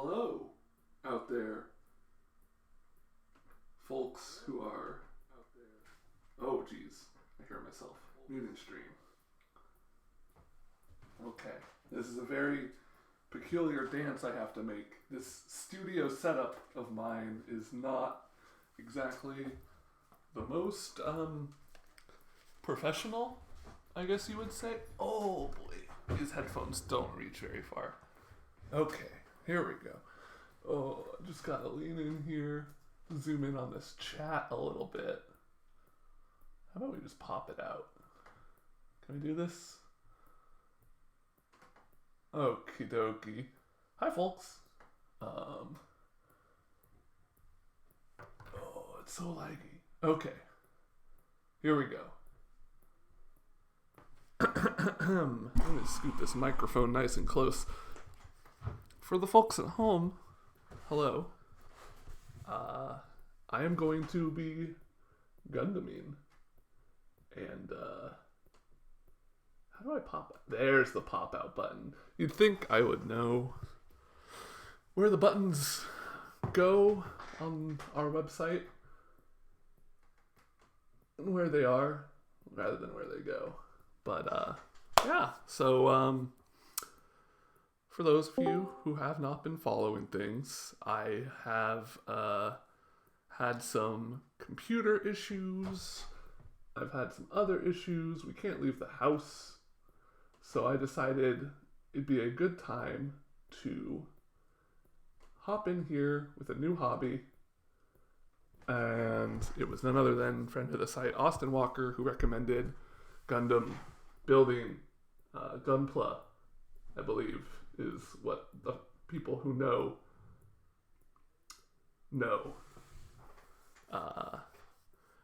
Hello, out there, folks who are out there. Oh, geez, I hear myself. Muting stream. Okay, this is a very peculiar dance I have to make. This studio setup of mine is not exactly the most professional, I guess you would say. Oh boy, these headphones don't reach very far. Okay, here we go. Oh, I just gotta lean in here, zoom in on this chat a little bit. How about we just pop it out? Can we do this? Okie dokie. Hi, folks. Oh, it's so laggy. Okay. Here we go. I'm going to scoot this microphone nice and close. For the folks at home, hello. I am going to be Gundaming. And, how do I pop out? There's the pop out button. You'd think I would know where the buttons go on our website and where they are rather than where they go. But, yeah. So, for those of you who have not been following things, I have had some computer issues. I've had some other issues. We can't leave the house. So I decided it'd be a good time to hop in here with a new hobby. And it was none other than friend of the site, Austin Walker, who recommended Gundam building gunpla, I believe, is what the people who know.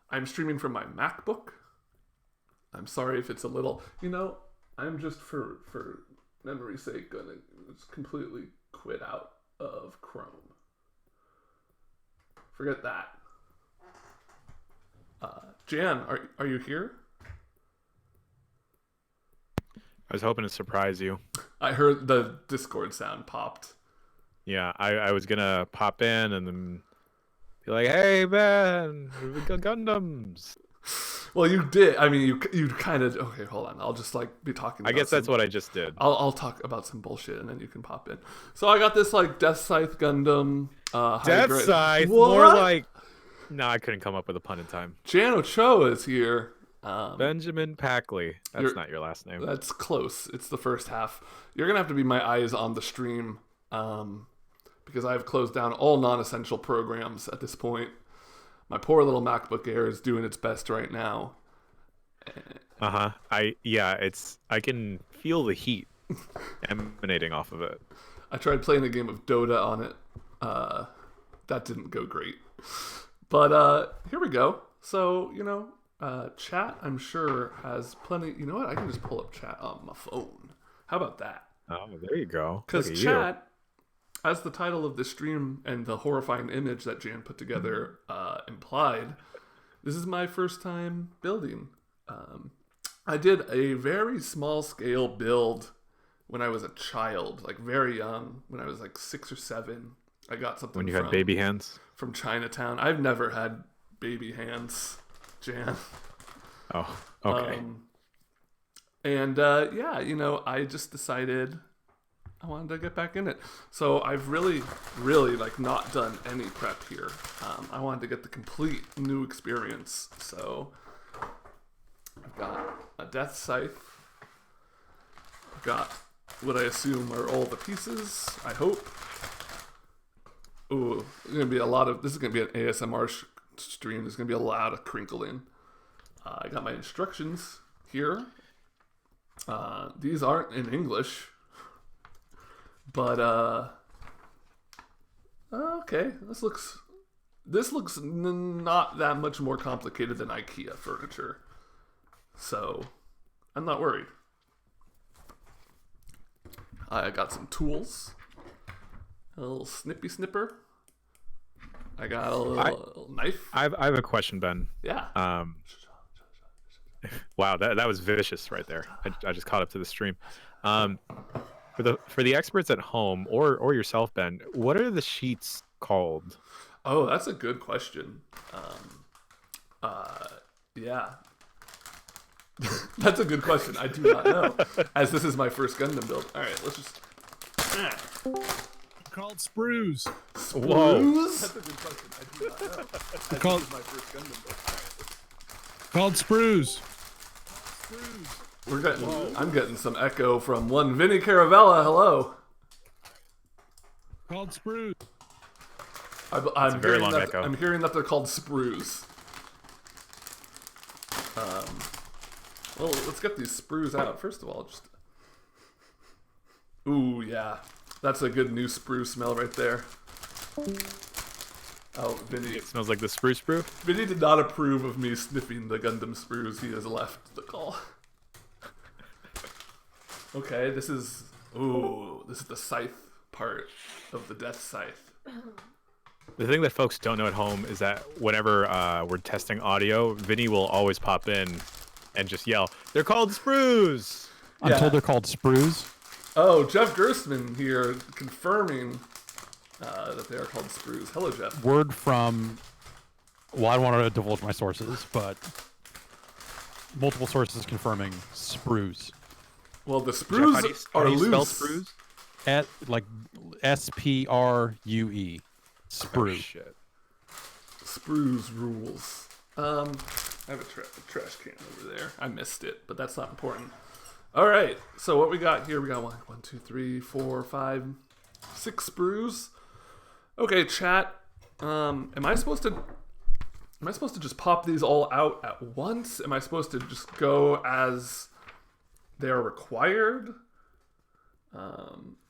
I'm streaming from my MacBook. I'm sorry if it's a little, I'm just for memory's sake gonna just completely quit out of Chrome. Forget that. Jan, are you here? I was hoping to surprise you. I heard the Discord sound popped. Yeah, I was gonna pop in and then be like, "Hey, man, we got Gundams." Well, you did. I mean, you kind of. Okay, hold on. I'll just be talking. I guess that's what I just did. I'll talk about some bullshit and then you can pop in. So I got this Death Scythe Gundam. Death hybrid. Scythe, What? more like. No, I couldn't come up with a pun in time. Jan Ochoa is here. Benjamin Packley. That's not your last name. That's close. It's the first half. You're gonna have to be my eyes on the stream, because I've closed down all non-essential programs at this point. My poor little MacBook Air is doing its best right now. I can feel the heat emanating off of it. I tried playing a game of Dota on it. That didn't go great. But here we go. So, chat, I'm sure, has plenty. You know what? I can just pull up chat on my phone. How about that? Oh, there you go. Because chat, as the title of this stream and the horrifying image that Jan put together implied, this is my first time building. I did a very small scale build when I was a child, very young, when I was 6 or 7. I got something when you had baby hands from Chinatown. I've never had baby hands, Jan. Oh, okay. I just decided I wanted to get back in it. So I've really, really not done any prep here. I wanted to get the complete new experience. So I've got a Death Scythe. I've got what I assume are all the pieces, I hope. Ooh, this is going to be an ASMR stream. There's going to be a lot of crinkling. I got my instructions here. These aren't in English. But, okay. This looks not that much more complicated than IKEA furniture. So, I'm not worried. I got some tools. A little snippy snipper. I got a little knife. I have a question, Ben. Yeah. Wow, that was vicious right there. I just caught up to the stream. For the experts at home or yourself, Ben, what are the sheets called? Oh, that's a good question. Yeah. That's a good question. I do not know, as this is my first Gundam build. All right, let's just. Called sprues. Sprues? That's a good question. I do not know. As Called- this is my first Gundam build. All right, Called sprues. we're getting. I'm getting some echo from one Vinny Caravella. Hello. Called sprues. I'm very hearing long that. echo. I'm hearing that they're called sprues. Well, let's get these sprues out first of all. Just. Ooh, yeah, that's a good new sprue smell right there. Oh, Vinny. It smells like the spruce brew. Vinny did not approve of me sniffing the Gundam sprues. He has left the call. Okay, this is the scythe part of the death scythe. The thing that folks don't know at home is that whenever we're testing audio, Vinny will always pop in and just yell, "They're called sprues!" I'm Yeah. told they're called sprues. Oh, Jeff Gerstmann here confirming that they are called sprues. Hello, Jeff. Word from, well, I don't want to divulge my sources, but multiple sources confirming sprues. Well, the Jeff, sprues how are do you spell loose. sprues? At like SPRUE. Sprue. Oh, shit. Sprues rules. I have a trash can over there. I missed it, but that's not important. All right. So what we got here? We got 1, 2, 3, 4, 5, 6 sprues. Okay, chat. Am I supposed to just pop these all out at once? Am I supposed to just go as they are required?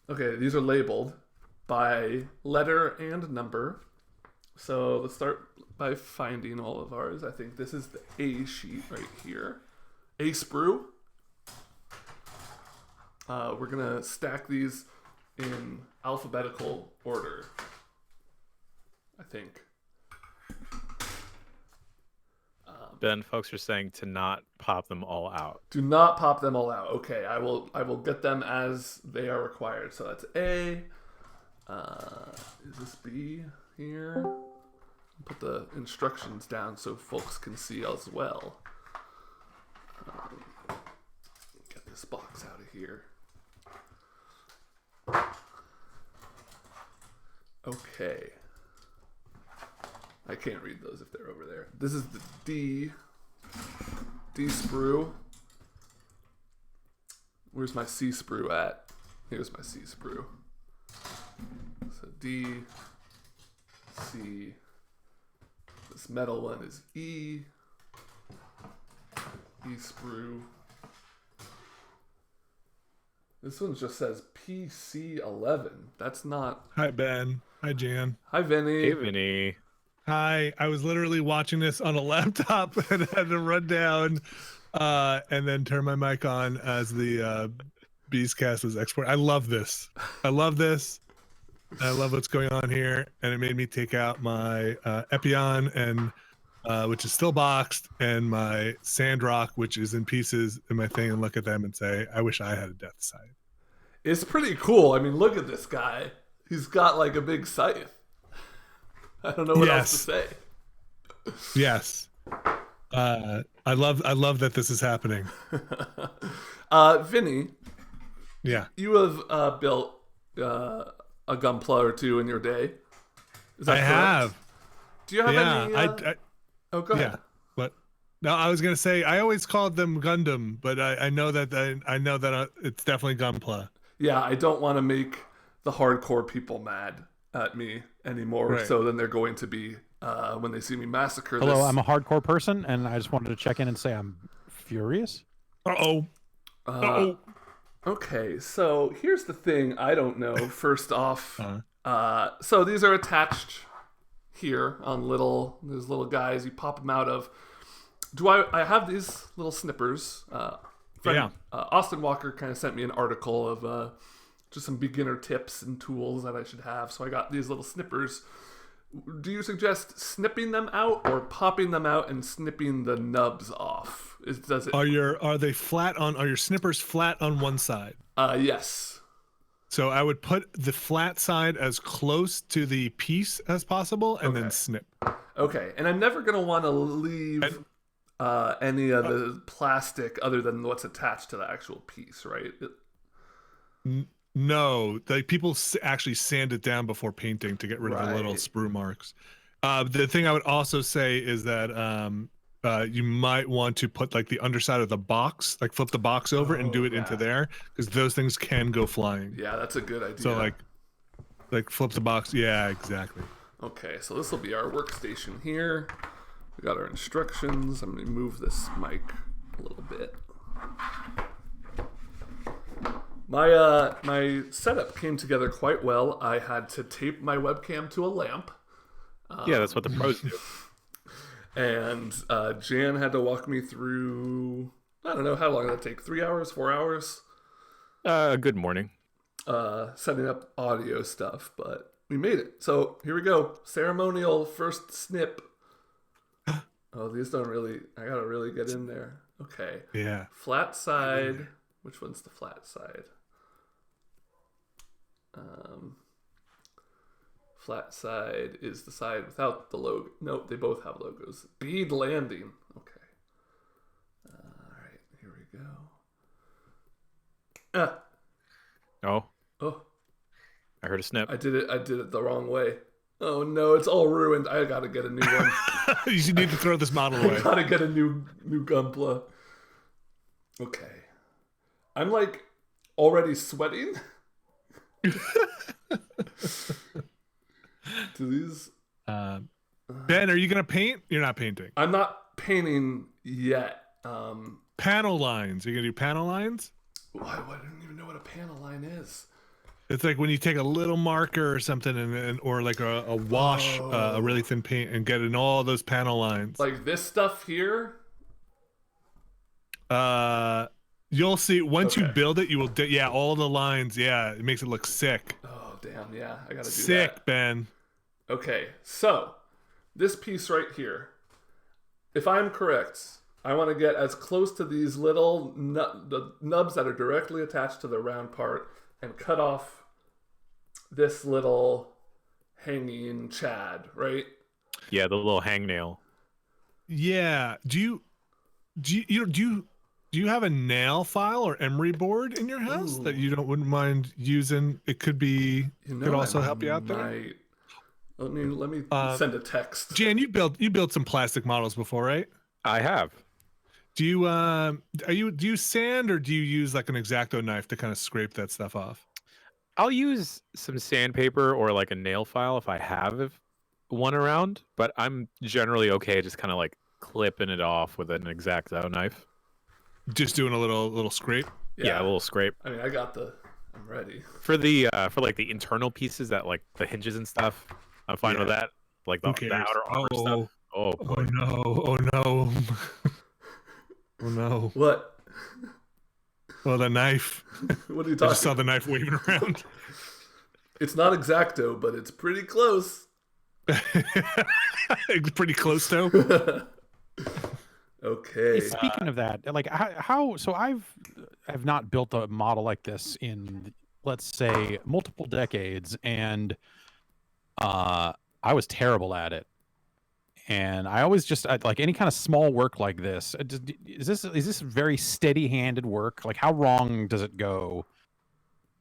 Okay, these are labeled by letter and number. So let's start by finding all of ours. I think this is the A sheet right here. A sprue. We're gonna stack these in alphabetical order, I think. Ben, folks are saying to not pop them all out. Do not pop them all out. Okay, I will get them as they are required. So that's A. Is this B here? Put the instructions down so folks can see as well. Get this box out of here. Okay. I can't read those if they're over there. This is the D sprue. Where's my C sprue at? Here's my C sprue. So D, C. This metal one is E. E sprue. This one just says PC11. That's not. Hi, Ben. Hi, Jan. Hi, Vinny. Hey, Vinny. Hi. I was literally watching this on a laptop and had to run down and then turn my mic on as the Beastcast was export. I love this. I love this. I love what's going on here. And it made me take out my Epion, and which is still boxed, and my Sandrock, which is in pieces, in my thing, and look at them and say, I wish I had a death scythe. It's pretty cool. I mean, look at this guy. He's got like a big scythe. I don't know what else to say. Yes. I love that this is happening. Vinny, Yeah. you have built a gunpla or two in your day. Is that I correct? have. Do you have Yeah. any? Oh, go ahead. Yeah. But no, I was gonna say I always called them Gundam, but I know that it's definitely Gunpla. Yeah, I don't want to make the hardcore people mad at me anymore. Right. So then they're going to be when they see me massacre. Hello, this. I'm a hardcore person, and I just wanted to check in and say I'm furious. Okay, so here's the thing I don't know. First off, so these are attached here on these little guys. You pop them out of. I have these little snippers. Austin Walker kind of sent me an article of just some beginner tips and tools that I should have. So I got these little snippers. Do you suggest snipping them out or popping them out and snipping the nubs off? Are your snippers flat on one side? Yes. So I would put the flat side as close to the piece as possible, and then Okay. snip. Okay, and I'm never gonna want to leave any of the plastic other than what's attached to the actual piece, right? No, like people actually sand it down before painting to get rid of the little Right. sprue marks. The thing I would also say is that you might want to put like the underside of the box, like flip the box over and do it into there, because those things can go flying. Yeah, that's a good idea. So like flip the box. Yeah, exactly. Okay, so this will be our workstation here. We got our instructions. I'm gonna move this mic a little bit. My setup came together quite well. I had to tape my webcam to a lamp. Yeah, that's what the pros do. And Jan had to walk me through, I don't know, how long did that take? 3 hours, 4 hours? Good morning. Setting up audio stuff, but we made it. So here we go. Ceremonial first snip. Oh, these don't really, I gotta really get in there. Okay. Yeah. Flat side. Which one's the flat side? Flat side is the side without the logo. Nope, they both have logos. Bead landing. Okay. All right, here we go. Oh, Oh, I heard a snip. I did it the wrong way. Oh no, it's all ruined. I gotta get a new one. You should need to throw this model away. I gotta get a new gunpla. Okay. I'm like already sweating. Do these? Ben, are you gonna paint? You're not painting. I'm not painting yet. Panel lines. Are you gonna do panel lines? I don't even know what a panel line is. It's like when you take a little marker or something, and or like a wash, a really thin paint, and get in all those panel lines. Like this stuff here. You'll see once you Okay. build it, you will. Yeah, all the lines. Yeah, it makes it look sick. Oh damn! Yeah, I gotta do Sick, that. Ben. Okay, so this piece right here. If I'm correct, I want to get as close to these little the nubs that are directly attached to the round part and cut off this little hanging chad, right? Yeah, the little hangnail. Yeah. Do you have a nail file or emery board in your house that you wouldn't mind using? It could be could also help you out there. Let me send a text. Jan, you built some plastic models before, right? I have. Do you sand, or do you use like an X-Acto knife to kind of scrape that stuff off? I'll use some sandpaper or like a nail file if I have one around, but I'm generally okay just kind of like clipping it off with an X-Acto knife. Just doing a little scrape. Yeah, a little scrape. I mean, I'm ready. For like the internal pieces that like the hinges and stuff, I'm fine with that. Like the outer armor stuff. Oh boy. Oh no! Oh no! Oh no! What? Oh, the knife! What are you I talking just saw the knife waving around. It's not X-Acto, but it's pretty close. Pretty close though. Okay. Hey, speaking of that, like how so I've not built a model like this in, let's say, multiple decades, and I was terrible at it. And I always just like any kind of small work like this. Is this very steady-handed work? Like, how wrong does it go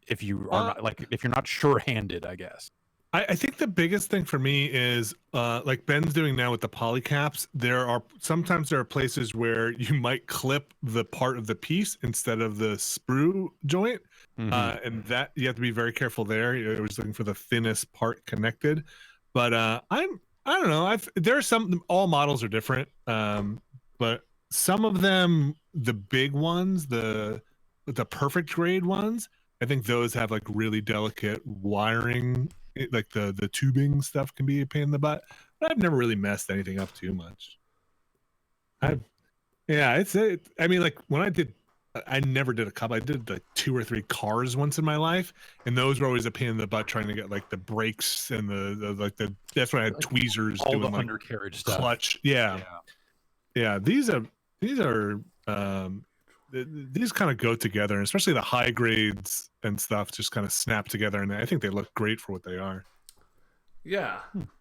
if you are not, like, if you're not sure-handed, I guess? I think the biggest thing for me is like Ben's doing now with the polycaps. Sometimes there are places where you might clip the part of the piece instead of the sprue joint, and that you have to be very careful there. You're always looking for the thinnest part connected. But I don't know. There are some. All models are different, but some of them, the big ones, the perfect grade ones, I think those have like really delicate wiring. Like the tubing stuff can be a pain in the butt, but I've never really messed anything up too much. I mean, like when I never did a couple. I did like 2 or 3 cars once in my life, and those were always a pain in the butt trying to get like the brakes and that's when I had Like tweezers all doing the like undercarriage stuff. clutch. Yeah. These are these kind of go together, and especially the high grades and stuff just kind of snap together, and I think they look great for what they are. Yeah,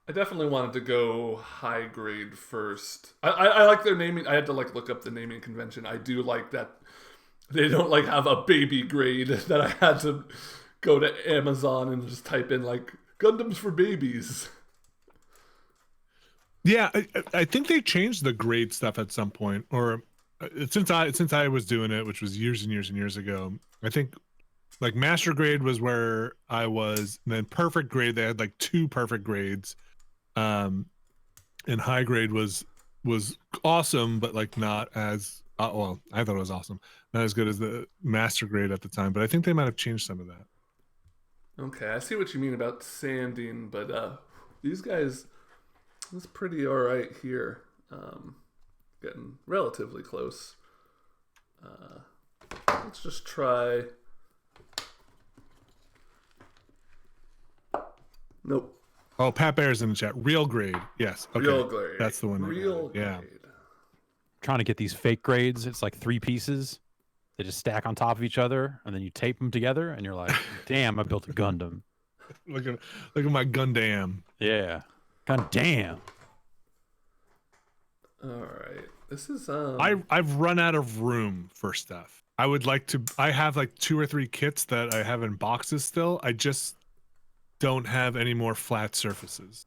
I definitely wanted to go high grade first. I like their naming. I had to like look up the naming convention. I do like that they don't like have a baby grade that I had to go to Amazon and just type in like Gundams for babies. Yeah, I think they changed the grade stuff at some point, or since I was doing it, which was years and years and years ago. I think like master grade was where I was, and then perfect grade they had like 2 perfect grades, and high grade was awesome, but like not as well. I thought it was awesome, not as good as the master grade at the time, but I think they might have changed some of that. Okay, I see what you mean about sanding, but these guys, it's pretty all right here. Getting relatively close. Let's just try. Nope. Oh, Pat Bear's in the chat. Real grade. Yes. Okay. Real grade. That's the one. Real grade. Yeah. Trying to get these fake grades. It's like 3 pieces. They just stack on top of each other, and then you tape them together, and you're like, "Damn, I built a Gundam." Look at my Gundam. Yeah. God damn. All right. This is I've run out of room for stuff. I would like to. I have like 2 or 3 kits that I have in boxes still. I just don't have any more flat surfaces.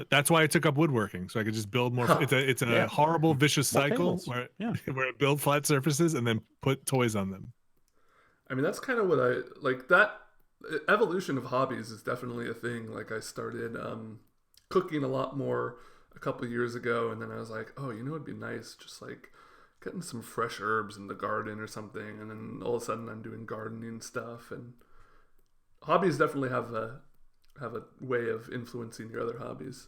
That's why I took up woodworking, so I could just build more. It's a horrible vicious More cycle tables. where Yeah. where I build flat surfaces and then put toys on them. I mean, that's kind of what I like. That evolution of hobbies is definitely a thing. Like I started cooking a lot more a couple years ago, and then I was like, oh, you know, it'd be nice just like getting some fresh herbs in the garden or something. And then all of a sudden, I'm doing gardening stuff, and hobbies definitely have a way of influencing your other hobbies.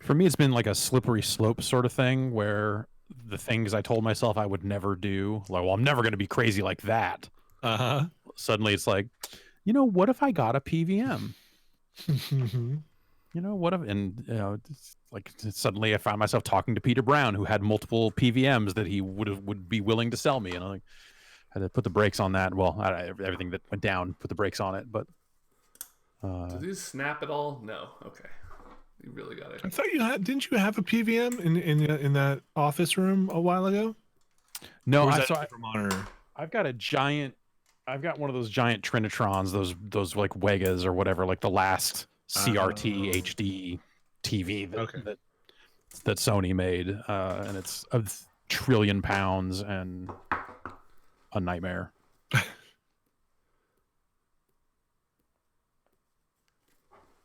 For me, it's been like a slippery slope sort of thing where the things I told myself I would never do, like, well, I'm never going to be crazy like that. Suddenly it's like, what if I got a PVM? What if, and, it's like suddenly I found myself talking to Peter Brown, who had multiple PVMs that he would be willing to sell me. And I like, had to put the brakes on that. Well, everything that went down, put the brakes on it. But do these snap at all? No. Okay. You really got it. I thought didn't you have a PVM in that office room a while ago? No, I've got one of those giant Trinitrons, those like Wegas or whatever, like the last CRT HD TV that Sony made, and it's a trillion pounds and a nightmare.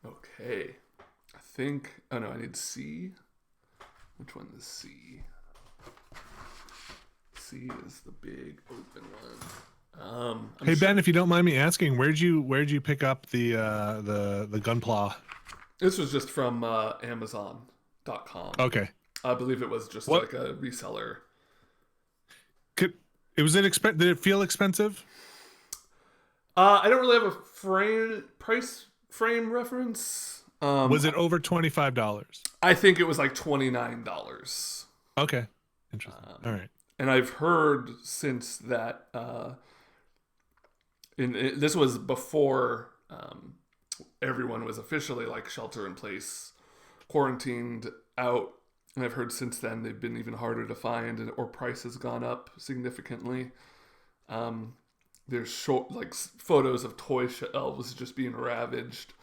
Okay. Oh no, I need C. Which one is C? C is the big open one. Hey Ben, if you don't mind me asking, where'd you pick up the gunpla? This was just from Amazon.com. Okay. I believe it was just like a reseller. Did it feel expensive? I don't really have a price frame reference. Was it over $25? I think it was like $29. Okay, interesting. All right. And I've heard since that this was before everyone was officially like shelter in place, quarantined out, and I've heard since then they've been even harder to find, or price has gone up significantly. There's photos of toy shelves just being ravaged.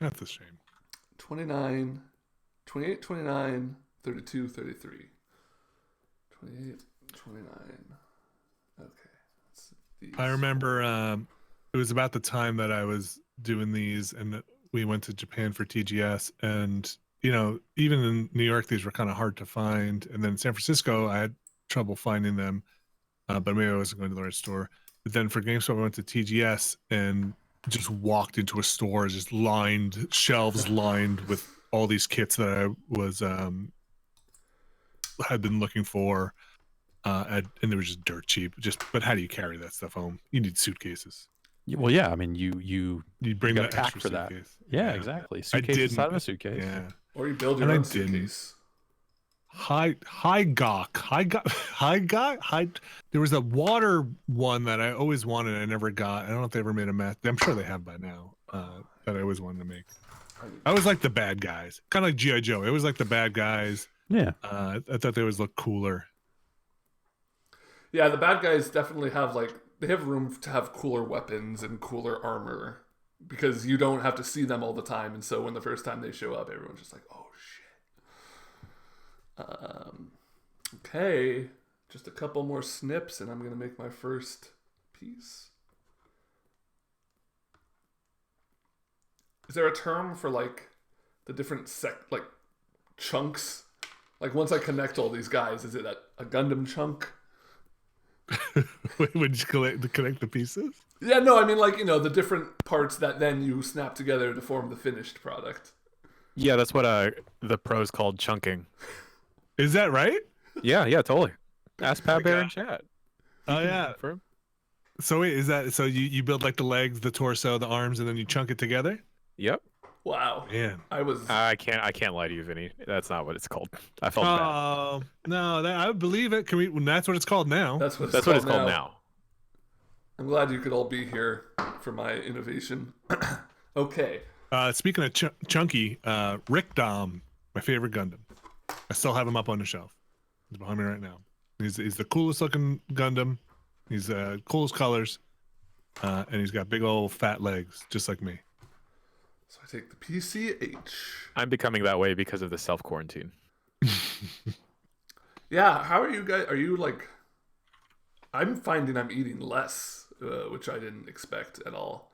That's a shame. 29, 28, 29, 32, 33. 28, 29. Okay. I remember it was about the time that I was doing these, and we went to Japan for TGS, and even in New York these were kind of hard to find, and then in San Francisco I had trouble finding them, but maybe I wasn't going to the right store. But then for GameStop I went to TGS and just walked into a store, just shelves lined with all these kits that I was had been looking for, and they were just dirt cheap. But how do you carry that stuff home? You need suitcases. Well, yeah, I mean, you bring got that a pack extra for that. suitcase. Yeah, exactly. Suitcase inside of a suitcase. Yeah. Or you build your own suitcase. There was a water one that I always wanted. I never got. I don't know if they ever made a math. I'm sure they have by now. That I always wanted to make. I always like the bad guys, kind of like GI Joe. I always like the bad guys. Yeah. I thought they always looked cooler. Yeah, the bad guys definitely have they have room to have cooler weapons and cooler armor because you don't have to see them all the time, and so when the first time they show up, everyone's just like, "Oh shit." Okay, just a couple more snips, and I'm gonna make my first piece. Is there a term for the different chunks? Like once I connect all these guys, is it a Gundam chunk? When you connect the pieces? Yeah, no, I mean the different parts that then you snap together to form the finished product. Yeah, that's what the pros called chunking. Is that right? Yeah, totally. Ask Pat Bear in chat. Oh yeah. Confirm. So wait, is that so? You build the legs, the torso, the arms, and then you chunk it together? Yep. Wow. Man, I can't lie to you, Vinny. That's not what it's called. I felt bad. Oh no, I would believe it. Can we? That's what it's called now. That's what That's what it's called now. I'm glad you could all be here for my innovation. Okay. Speaking of chunky, Rick Dom, my favorite Gundam. I still have him up on the shelf. He's behind me right now. He's the coolest looking Gundam. He's coolest colors, and he's got big old fat legs, just like me. So I take the PCH. I'm becoming that way because of the self-quarantine. Yeah, how are you guys? Are you I'm finding I'm eating less, which I didn't expect at all,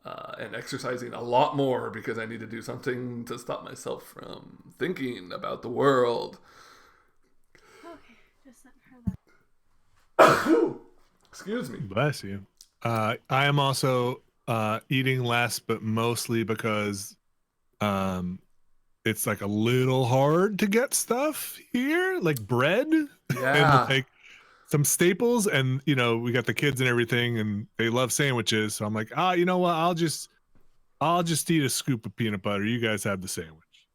and exercising a lot more because I need to do something to stop myself from thinking about the world. Okay, just let her that. Excuse me. Bless you. I am also eating less, but mostly because it's a little hard to get stuff here, like bread Yeah. and some staples, and we got the kids and everything, and they love sandwiches. So I'm like, you know what? I'll just eat a scoop of peanut butter. You guys have the sandwich.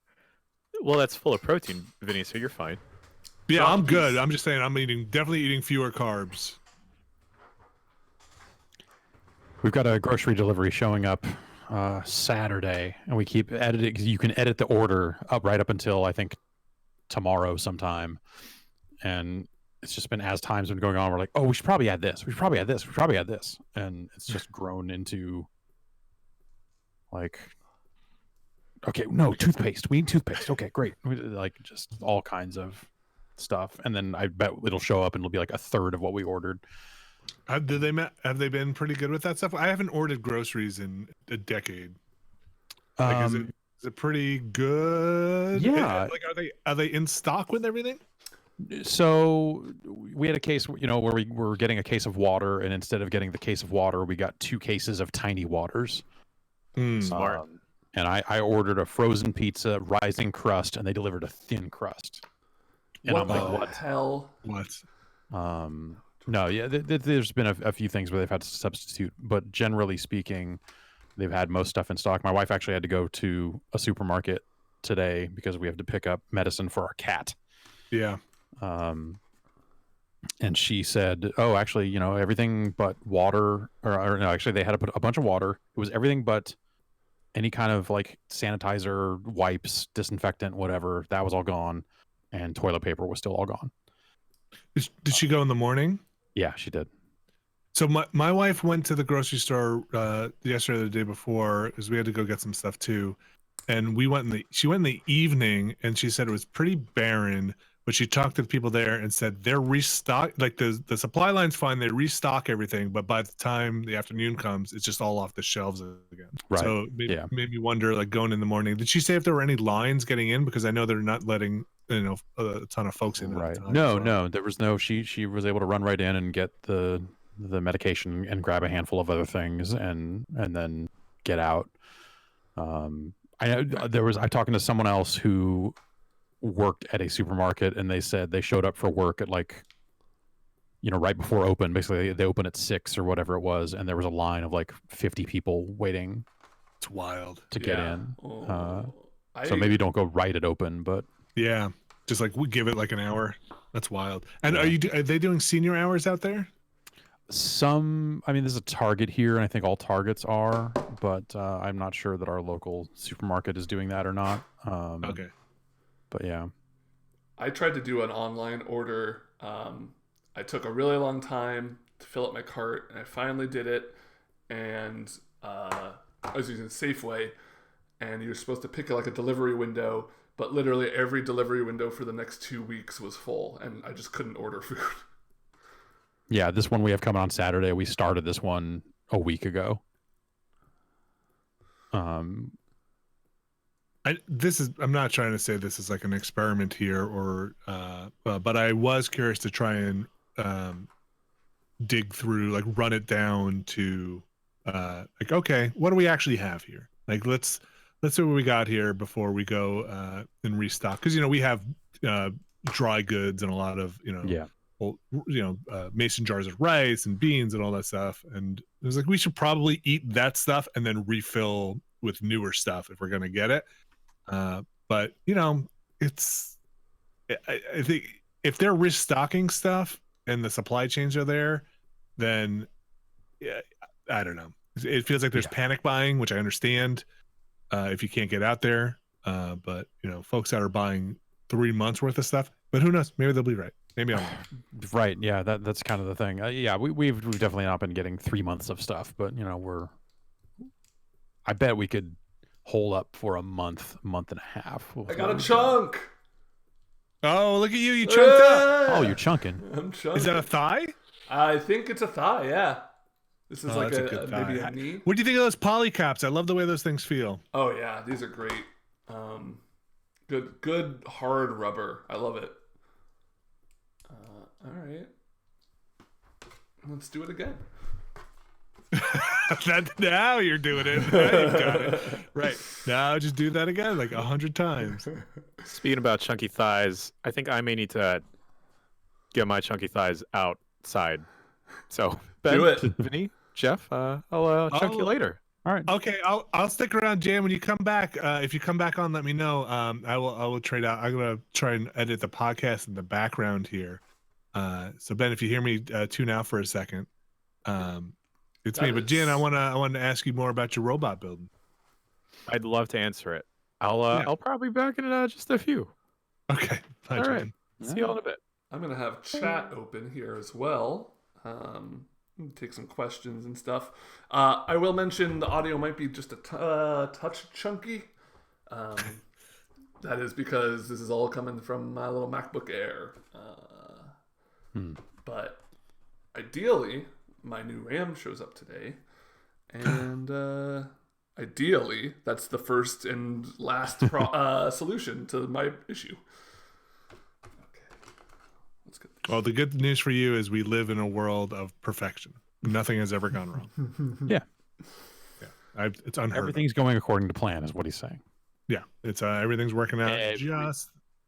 Well, that's full of protein, Vinny, so you're fine. Yeah, I'm good. I'm just saying I'm definitely eating fewer carbs. We've got a grocery delivery showing up Saturday, and we keep editing because you can edit the order right up until I think tomorrow sometime. And it's just been as time's been going on, we're like, oh, we should probably add this. We should probably add this. We should probably add this, and it's just grown into okay, no toothpaste. We need toothpaste. Okay, great. Just all kinds of stuff, and then I bet it'll show up and it'll be a third of what we ordered. Have they been pretty good with that stuff? I haven't ordered groceries in a decade. Is it pretty good? Yeah. Are they in stock with everything? So we had a case, where we were getting a case of water, and instead of getting the case of water, we got 2 cases of tiny waters. Smart. And I ordered a frozen pizza, rising crust, and they delivered a thin crust. And What I'm like, the what? hell? What? No, yeah, there's been a few things where they've had to substitute, but generally speaking, they've had most stuff in stock. My wife actually had to go to a supermarket today because we have to pick up medicine for our cat. Yeah. And she said, oh, actually, everything but water, or no, actually they had to put a bunch of water. It was everything but any kind of sanitizer, wipes, disinfectant, whatever. That was all gone. And toilet paper was still all gone. Did she go in the morning? Yeah, she did. So my wife went to the grocery store yesterday or the day before because we had to go get some stuff too. And she went in the evening, and she said it was pretty barren, but she talked to the people there and said they're restock, the supply line's fine, they restock everything, but by the time the afternoon comes, it's just all off the shelves again. Right. So made me wonder, going in the morning, did she say if there were any lines getting in? Because I know they're not letting a ton of folks in. Right. At the time, No, there was no. She was able to run right in and get the medication and grab a handful of other things and then get out. I know I'm talking to someone else who worked at a supermarket, and they said they showed up for work at right before open. Basically, they open at 6 or whatever it was, and there was a line of 50 people waiting. It's wild to get in. Oh, So maybe don't go right at open, but yeah. Just like we give it like an hour. That's wild. And Yeah. are they doing senior hours out there? I mean, there's a Target here, and I think all Targets are, but I'm not sure that our local supermarket is doing that or not. Okay. But yeah. I tried to do an online order. I took a really long time to fill up my cart, and I finally did it. And I was using Safeway, and you're supposed to pick like a delivery window, but literally every delivery window for the next 2 weeks was full, and I just couldn't order food. Yeah, this one we have coming on Saturday. We started this one a week ago. I'm not trying to say this is like an experiment here, or but I was curious to try and dig through, like run it down to like, okay, what do we actually have here? Like let's see what we got here before we go and restock, because we have dry goods and a lot of Yeah. mason jars of rice and beans and all that stuff, and it was like we should probably eat that stuff and then refill with newer stuff if we're gonna get it. But it's I think if they're restocking stuff and the supply chains are there, then yeah, I don't know. It feels like there's panic buying, which I understand if you can't get out there. But folks that are buying 3 months worth of stuff, but who knows? Maybe they'll be right. Maybe I'm wrong. Right. Yeah. That's kind of the thing. Yeah. We've definitely not been getting 3 months of stuff, but I bet we could hold up for a month and a half. I got a chunk. Oh, look at you! You chunked up. Oh, you're chunking. I'm chunking. Is that a thigh? I think it's a thigh. Yeah. This is like that's a good maybe thigh. a knee. What do you think of those polycaps? I love the way those things feel. Oh yeah, these are great. Good hard rubber. I love it. All right, let's do it again. Now you're doing it. Now you've got it. Right. Now just do that again like 100 times. Speaking about chunky thighs, I think I may need to get my chunky thighs outside. So Ben, Do it. Vinny, Jeff, I'll chunk you later. All right. Okay, I'll stick around, Jan. When you come back, if you come back on, let me know. I will trade out. I'm gonna try and edit the podcast in the background here. So Ben, if you hear me tune out for a second, it's me. But Jan, I wanted to ask you more about your robot building. I'd love to answer it. I'll probably be back in just a few. Okay. Bye, All Jan. right. See you all in a bit. I'm gonna have chat open here as well. Take some questions and stuff. I will mention the audio might be just a touch chunky. That is because this is all coming from my little MacBook Air. But ideally, my new RAM shows up today, and ideally, that's the first and last solution to my issue. Well, the good news for you is we live in a world of perfection. Nothing has ever gone wrong. Yeah. It's unheard of. Everything's going according to plan, is what he's saying. Yeah, it's everything's working out.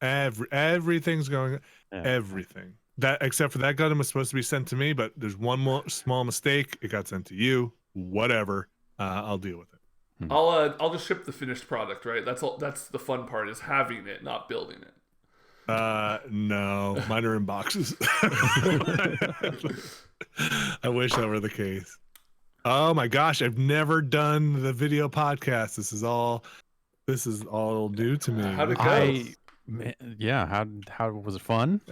Everything's going. Everything that except for that Gundam was supposed to be sent to me, but there's one more small mistake. It got sent to you. Whatever. I'll deal with it. I'll just ship the finished product, right? That's all. That's the fun part, is having it, not building it. No, mine are in boxes. I wish that were the case. Oh my gosh, I've never done the video podcast. This is all new to me. How'd it go? How was it fun?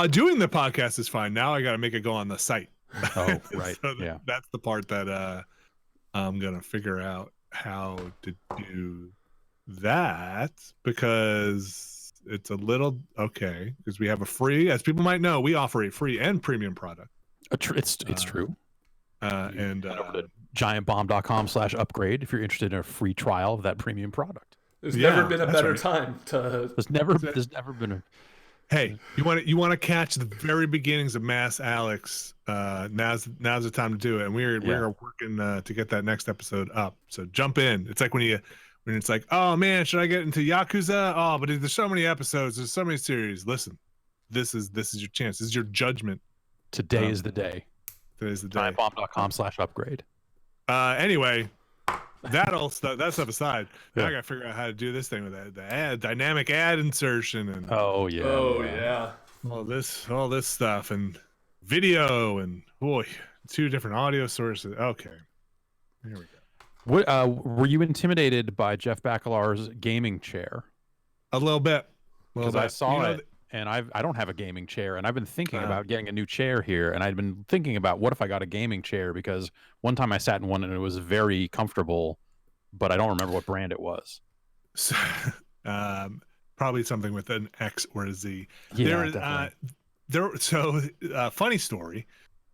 Doing the podcast is fine. Now I got to make it go on the site. Oh, right. So that's the part that I'm gonna figure out how to do that, because it's a little okay, because we have a free, as people might know, we offer a free and premium product. It's true. And over to giantbomb.com/upgrade if you're interested in a free trial of that premium product. There's never been a that's better right. time to. There's never been a. Hey, you want to catch the very beginnings of Mass Alex? Now's the time to do it, and we're working to get that next episode up. So jump in. It's like when it's like, oh man, should I get into Yakuza? Oh, but there's so many episodes, there's so many series. Listen, this is your chance. This is your judgment. Today is the day. Today's the day. Giantbomb.com/upgrade. Anyway, that all stuff, that stuff aside, now Yeah. I gotta figure out how to do this thing with the ad, dynamic ad insertion, and Oh yeah. Oh yeah. all this stuff, and video, and boy, 2 different audio sources. Okay, here we go. What were you intimidated by Jeff Bacalar's gaming chair? A little bit. Because I saw it, and I don't have a gaming chair, and I've been thinking about getting a new chair here, and I'd been thinking about what if I got a gaming chair, because one time I sat in one and it was very comfortable, but I don't remember what brand it was. So, probably something with an X or a Z. Yeah, Funny story.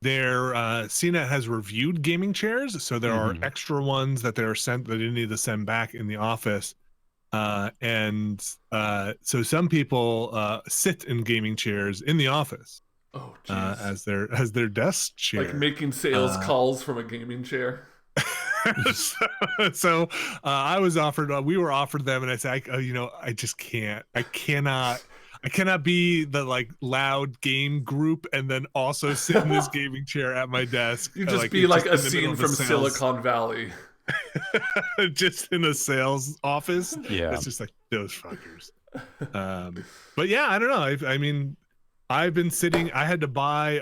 CNET has reviewed gaming chairs, so there are extra ones that they're sent that they need to send back in the office. So some people sit in gaming chairs in the office. Oh, jeez. As their desk chair, Like making sales calls from a gaming chair. so I was offered. We were offered them, and I said, I just can't. I cannot be the like loud game group and then also sit in this gaming chair at my desk. You just be like a scene from Silicon Valley. Just in a sales office. Yeah, it's just like those fuckers. But yeah, I don't know. I mean, I've been sitting. I had to buy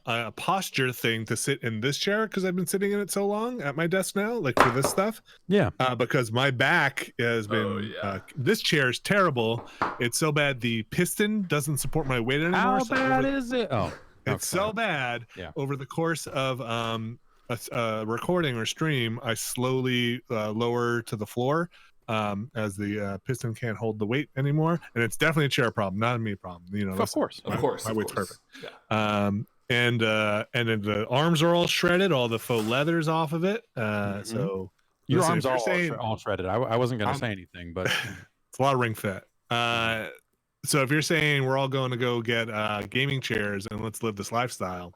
a posture thing to sit in this chair because I've been sitting in it so long at my desk now, like for this stuff. Yeah. Because my back has been. This chair is terrible. It's so bad the piston doesn't support my weight anymore. How bad is it? Oh, it's so bad. Yeah. Over the course of a recording or stream, I slowly lower to the floor. As the piston can't hold the weight anymore, and it's definitely a chair problem, not a me problem. Of course, my weight's perfect. Yeah. And then the arms are all shredded, all the faux leather's off of it. So your listen, arms are all shredded. I wasn't gonna say anything, but it's a lot of ring fit. So if you're saying we're all going to go get gaming chairs and let's live this lifestyle,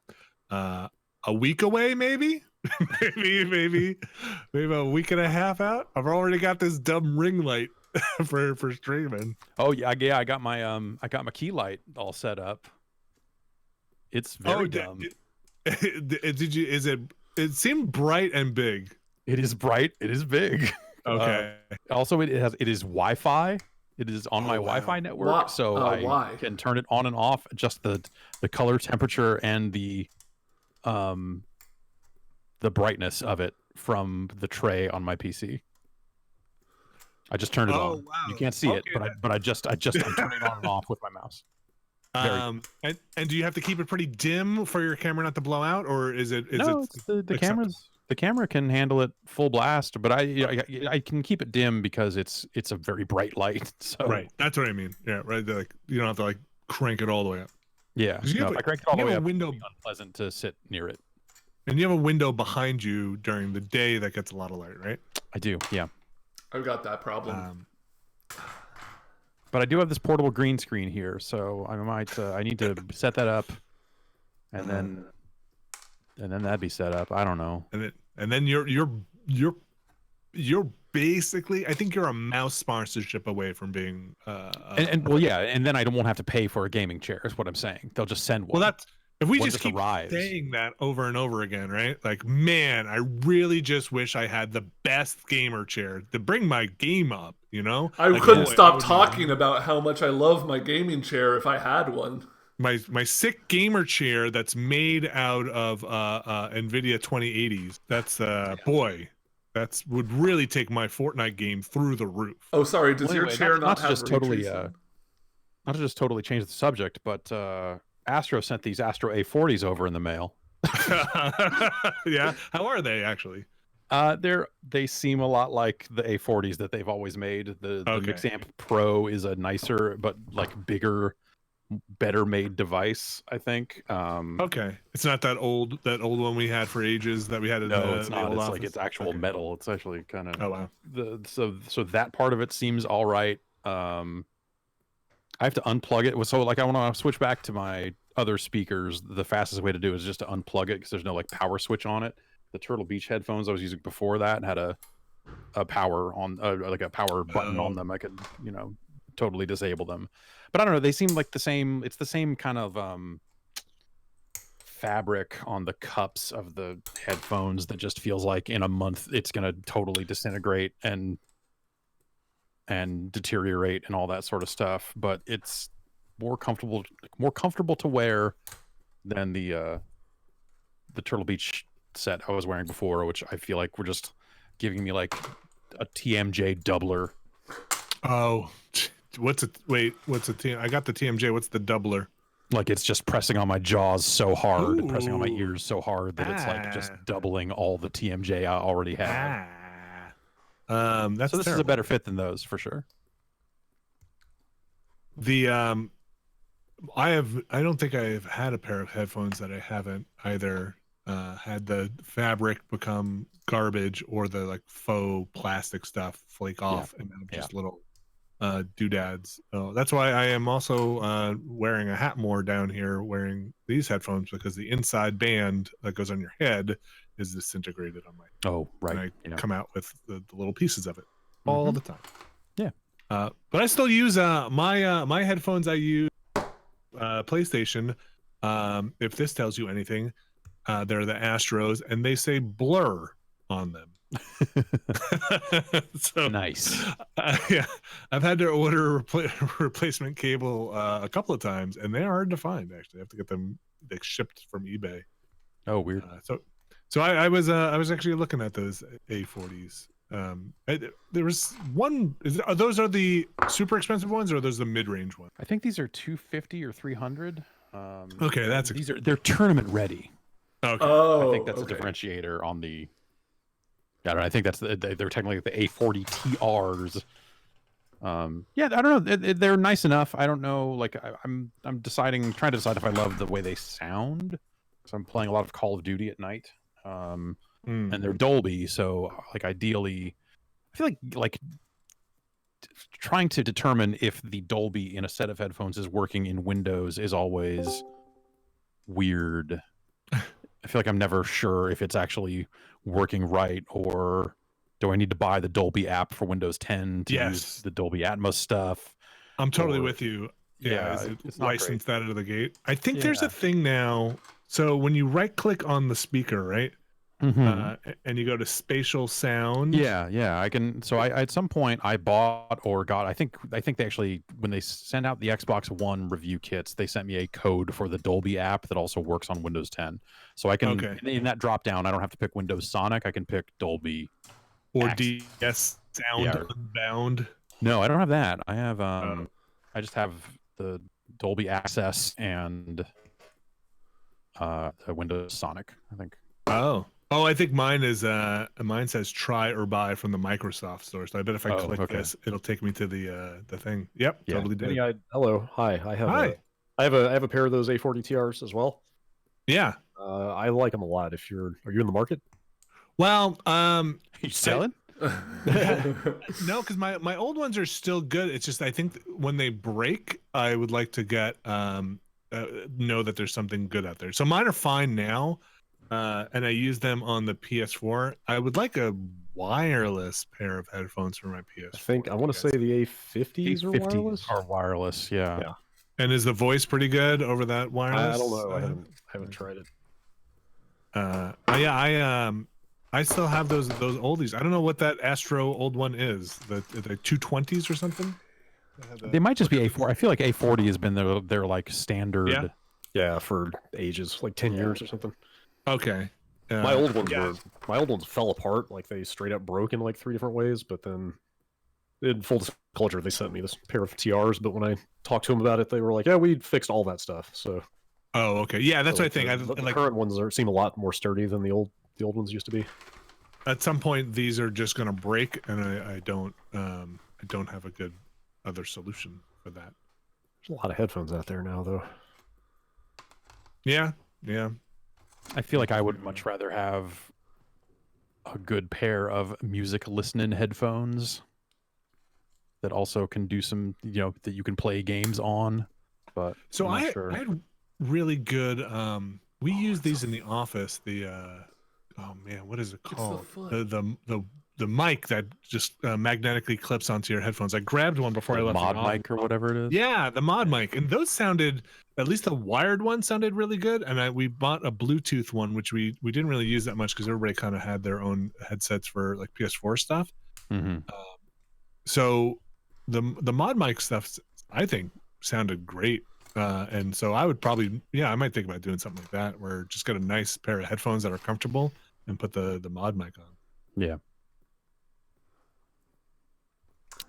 a week away, maybe. maybe a week and a half out. I've already got this dumb ring light for streaming. Oh yeah, I got my key light all set up. It's very dumb. Did you? It seemed bright and big. It is bright. It is big. Okay. Also, it is Wi-Fi. It is on my Wi-Fi network, so I can turn it on and off. Just the color, temperature, and the brightness of it from the tray on my PC. I just turned it on. Wow. You can't see it, but I just I'm turning it on and off with my mouse. And do you have to keep it pretty dim for your camera not to blow out, or is it? It's the cameras. The camera can handle it full blast, but I can keep it dim because it's a very bright light. So right, that's what I mean. Yeah, right. Like you don't have to like crank it all the way up. Yeah, if I crank it all the way up, window, it's unpleasant to sit near it. And you have a window behind you during the day that gets a lot of light, right? I do, yeah. I've got that problem. But I do have this portable green screen here, so I might I need to set that up, and then that'd be set up. I don't know. And then you're basically, I think you're a mouse sponsorship away from being and then I won't have to pay for a gaming chair. Is what I'm saying. They'll just send one. Well, that's if we one just keep arrives. saying that over and over again, right? Like, man, I really just wish I had the best gamer chair to bring my game up. You know, I couldn't stop talking about how much I love my gaming chair if I had one. My sick gamer chair that's made out of NVIDIA 2080s. That's boy, that's would really take my Fortnite game through the roof. Oh, sorry. Does your chair not have just totally not to just totally change the subject, but Astro sent these Astro A40s over in the mail. Yeah, how are they actually? They seem a lot like the A40s that they've always made. The Mixamp Pro is a nicer but like bigger, better made device, I think. Okay, it's not that old one we had for ages that we had in it's the not. old It's office. like it's actual metal. It's actually kind of wow. So that part of it seems all right. I have to unplug it. So like I want to switch back to my other speakers. The fastest way to do it is just to unplug it because there's no like power switch on it. The Turtle Beach headphones I was using before that had a power on like a power button on them. I could totally disable them. But I don't know. They seem like the same. It's the same kind of fabric on the cups of the headphones that just feels like in a month it's going to totally disintegrate and deteriorate and all that sort of stuff. But it's more comfortable to wear than the Turtle Beach set I was wearing before, which I feel like were just giving me like a TMJ doubler. Oh, what's a TMJ? I got the TMJ. What's the doubler? Like it's just pressing on my jaws so hard, pressing on my ears so hard that it's like just doubling all the TMJ I already have. That's so this is a terrible. better fit than those for sure. The I don't think I've had a pair of headphones that I haven't either had the fabric become garbage or the like faux plastic stuff flake off and now just little doodads. That's why I am also wearing a hat more down here wearing these headphones, because the inside band that goes on your head is disintegrated on my and I come out with the little pieces of it all the time. Yeah. But I still use my headphones. I use PlayStation. If this tells you anything, they're the Astros and they say blur on them. So nice. Yeah, I've had to order a replacement cable a couple of times, and they're hard to find. Actually, I have to get them shipped from eBay. Oh, weird. So I was actually looking at those A40s. There was one. Those are the super expensive ones, or are those the mid-range ones? I think these are 250 or 300. Okay, they're tournament ready. Okay. Oh, I think that's a differentiator on the. I don't know. I think that's they're technically the A40 TRs. Yeah, I don't know. They're nice enough. I don't know. Like I'm trying to decide if I love the way they sound. So I'm playing a lot of Call of Duty at night. And they're Dolby, so like ideally, I feel like trying to determine if the Dolby in a set of headphones is working in Windows is always weird. I feel like I'm never sure if it's actually working right, or do I need to buy the Dolby app for Windows 10 to use the Dolby Atmos stuff? I'm totally with you. Yeah, it's not licensed that out of the gate. I think there's a thing now. So when you right click on the speaker, right? And you go to spatial sound. Yeah, I can. So I at some point I bought or got. I think they actually, when they sent out the Xbox One review kits, they sent me a code for the Dolby app that also works on Windows 10. So I can in that drop down, I don't have to pick Windows Sonic. I can pick Dolby or DS Sound Unbound. No, I don't have that. I have I just have the Dolby Access and the Windows Sonic, I think. Oh, I think mine is mine says try or buy from the Microsoft store. So I bet if I click this, it'll take me to the thing. Yep, totally did. Vinny, hello, hi. I have a pair of those A40 TRs as well. Yeah, I like them a lot. Are you in the market? Well, you selling? No, because my old ones are still good. It's just I think when they break, I would like to get know that there's something good out there. So mine are fine now. And I use them on the PS4. I would like a wireless pair of headphones for my PS4. I want to say the A50s are wireless. Are wireless, yeah. And is the voice pretty good over that wireless? I don't know. I haven't tried it. I still have those oldies. I don't know what that Astro old one is. The 220s or something. They might just be A4. I feel like A40 has been their like standard. Yeah, for ages, like 10 years or something. Okay. My old ones fell apart. Like they straight up broke in like 3 different ways. But then, in full disclosure, they sent me this pair of TRs. But when I talked to them about it, they were like, "Yeah, we fixed all that stuff." So. Oh, okay. Yeah, that's what I think. The current ones seem a lot more sturdy than the old ones used to be. At some point, these are just going to break, and I don't have a good other solution for that. There's a lot of headphones out there now, though. Yeah. I feel like I would much rather have a good pair of music listening headphones that also can do some, that you can play games on. But so I had really good. We use these in the office. The oh man, what is it called? The the mic that just magnetically clips onto your headphones. I grabbed one before I The left. mod the office. mic or whatever it is. Yeah, the mod mic, and those sounded, at least the wired one sounded really good. And we bought a Bluetooth one, which we didn't really use that much because everybody kind of had their own headsets for like PS4 stuff. Mm-hmm. So the mod mic stuff, I think, sounded great. And so I would probably, I might think about doing something like that, where just get a nice pair of headphones that are comfortable and put the mod mic on. Yeah.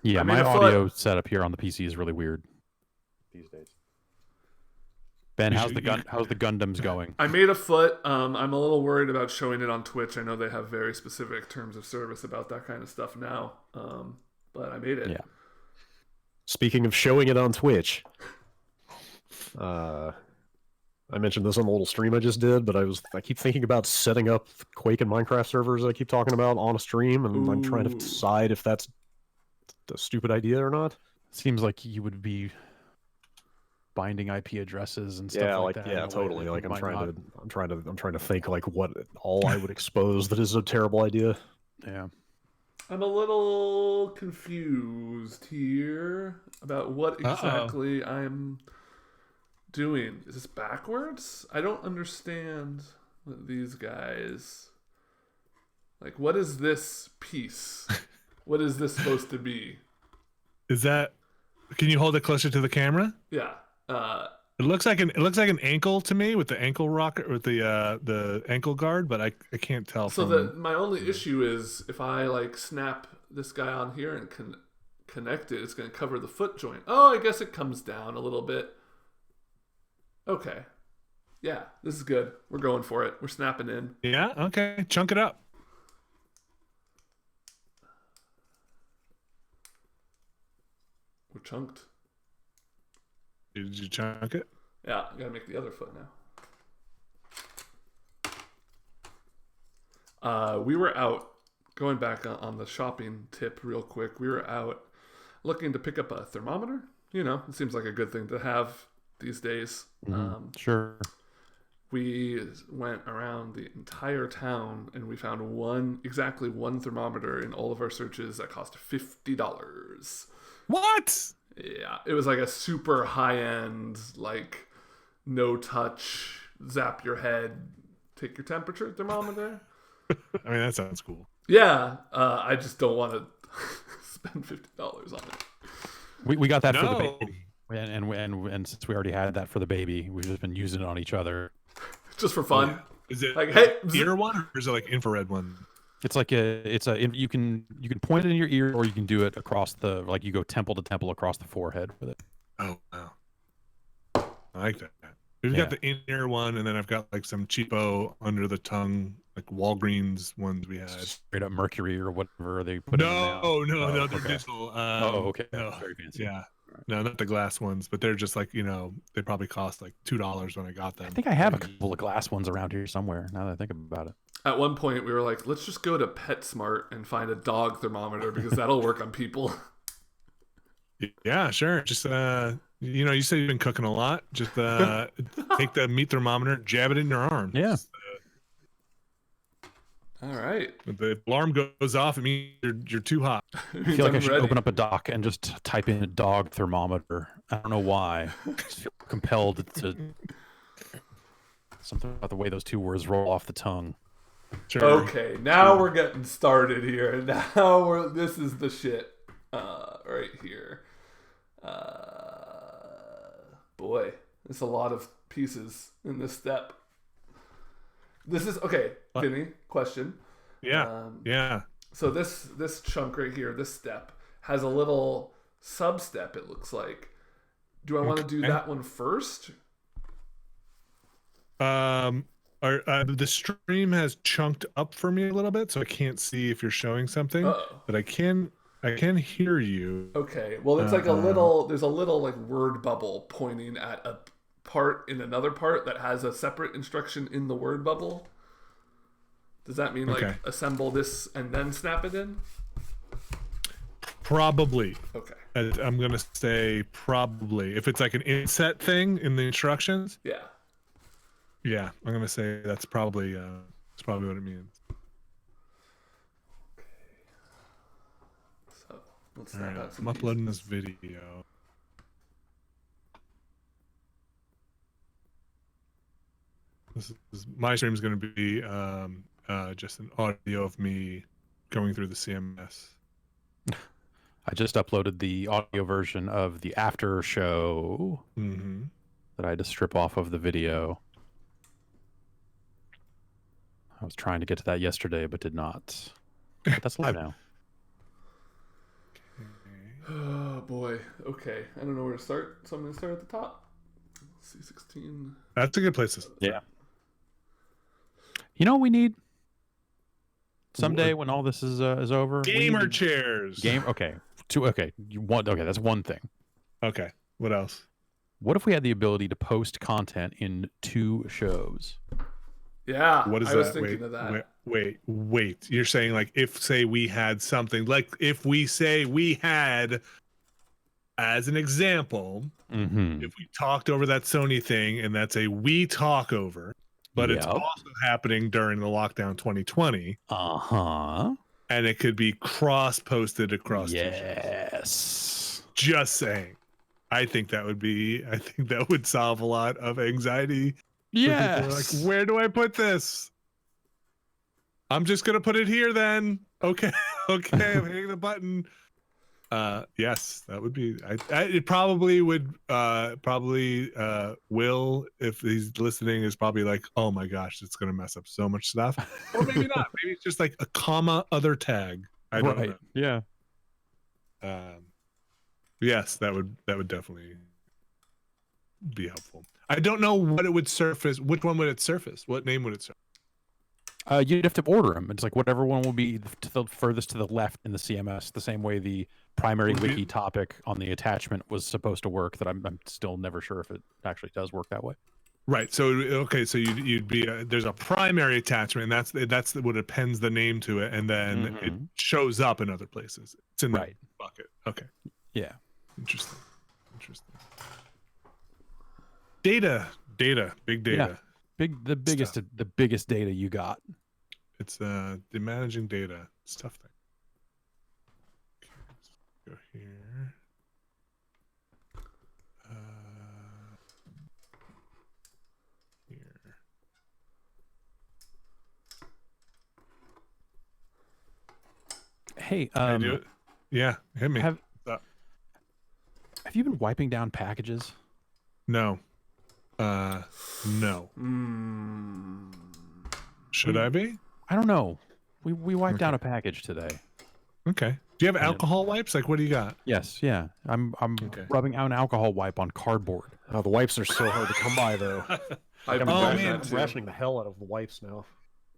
Yeah, I my made a audio setup here on the PC is really weird these days. Ben, how's the Gundams going? I made a foot. I'm a little worried about showing it on Twitch. I know they have very specific terms of service about that kind of stuff now. But I made it. Yeah. Speaking of showing it on Twitch, I mentioned this on the little stream I just did, but I keep thinking about setting up Quake and Minecraft servers I keep talking about on a stream, and I'm trying to decide if that's a stupid idea or not. Seems like you would be binding IP addresses and stuff like that. Yeah, totally. Like I'm trying to think like what all I would expose that is a terrible idea. Yeah. I'm a little confused here about what exactly I'm doing. Is this backwards? I don't understand what these guys... Like, what is this piece? What is this supposed to be? Is that... Can you hold it closer to the camera? Yeah. It looks like an ankle to me with the ankle rocker, with the ankle guard, but I can't tell. So my only issue is if I like snap this guy on here and connect it, it's going to cover the foot joint. Oh, I guess it comes down a little bit. Okay. Yeah, this is good. We're going for it. We're snapping in. Yeah. Okay. Chunk it up. We're chunked. Did you chunk it? Yeah, I gotta make the other foot now. We were out, going back on the shopping tip real quick, we were out looking to pick up a thermometer. You know, it seems like a good thing to have these days. Sure. We went around the entire town and we found exactly one thermometer in all of our searches that cost $50. What? Yeah, it was like a super high-end, like, no-touch, zap your head, take your temperature thermometer. I mean, that sounds cool. Yeah, I just don't want to spend $50 on it. We got that for the baby, and since we already had that for the baby, we've just been using it on each other. Just for fun. Yeah. Is it like, hey, ear one or is it like infrared one? It's like you can point it in your ear, or you can do it across you go temple to temple across the forehead with it. Oh wow, I like that. We've got the in-ear one, and then I've got like some cheapo under the tongue, like Walgreens ones we had. Straight up mercury or whatever they put in now. No, they're okay. digital. Okay. No. Very fancy. Yeah. No, not the glass ones, but they're just like, they probably cost like $2 when I got them. I think I have a couple of glass ones around here somewhere, now that I think about it. At one point, we were like, let's just go to PetSmart and find a dog thermometer because that'll work on people. Yeah, sure. Just, you said you've been cooking a lot. Just take the meat thermometer, jab it in your arm. Yeah. All right. If the alarm goes off, it means you're too hot. I feel like I should open up a doc and just type in a dog thermometer. I don't know why. I just feel compelled to... Something about the way those two words roll off the tongue. Sure. Okay, now we're getting started here. Now this is the shit right here. Boy, there's a lot of pieces in this step. This is okay, Vinny. Question. Yeah. Yeah. So this chunk right here, this step, has a little sub step. It looks like. Do I want to do that one first? The stream has chunked up for me a little bit, so I can't see if you're showing something. But I can hear you. Okay. Well, it's like there's a little like word bubble pointing at a part in another part that has a separate instruction in the word bubble. Does that mean like assemble this and then snap it in? Probably. Okay. I'm gonna say probably. If it's like an inset thing in the instructions. Yeah. Yeah, I'm gonna say that's probably what it means. Let's All snap right, out some I'm uploading pieces. this video. My stream is going to be just an audio of me going through the CMS. I just uploaded the audio version of the after show Mm-hmm. that I had to strip off of the video. I was trying to get to that yesterday, but did not. But that's live now. Oh boy. Okay. I don't know where to start, so I'm gonna start at the top. C16. That's a good place to start. Yeah. You know what we need? Someday when all this is over, we need Gamer to- chairs. Game. Okay. Okay. You want? Okay, that's one thing. Okay. What else? What if we had the ability to post content in 2 shows? Yeah. What is I that? was thinking of that. Wait. You're saying like if say we had something like if we say we had, as an example, Mm-hmm. if we talked over that Sony thing and that's a we talk over, but it's Yep. also happening during the lockdown 2020, Uh-huh. and it could be cross posted across 2 shows. Yes. Just saying. I think that would solve a lot of anxiety. People are like, Yes. where do I put this? I'm just gonna put it here then. Okay, okay, I'm hitting the button. Yes, that would be. It probably would. Will, if he's listening, is probably like, oh my gosh, it's gonna mess up so much stuff. Or maybe not. Maybe it's just like a comma other tag. I don't know. Yeah. Yes, that would definitely be helpful. I don't know what it would surface. Which one would it surface? What name would it surface? You'd have to order them. It's like whatever one will be to the furthest to the left in the CMS, the same way the primary Would be- wiki topic on the attachment was supposed to work. That I'm still never sure if it actually does work that way. Right. So okay. So you'd be there's a primary attachment, and that's what appends the name to it, and then it Mhm. shows up in other places. It's in the Right. bucket. Okay. Yeah. Interesting. Data. Big data. The biggest data you got. It's the managing data. It's a tough thing. Okay, let's go here. Here. Hey, Can I do it? Yeah, hit me. have What's up? have you been wiping down packages? No. No. Should I be? I don't know. We wiped Okay. down a package today. Okay. Do you have alcohol wipes? Like, what do you got? Yes, yeah. I'm Okay. rubbing out an alcohol wipe on cardboard. Oh, the wipes are so hard to come by, though. I've been Oh, doing man. that too. Rationing the hell out of the wipes now.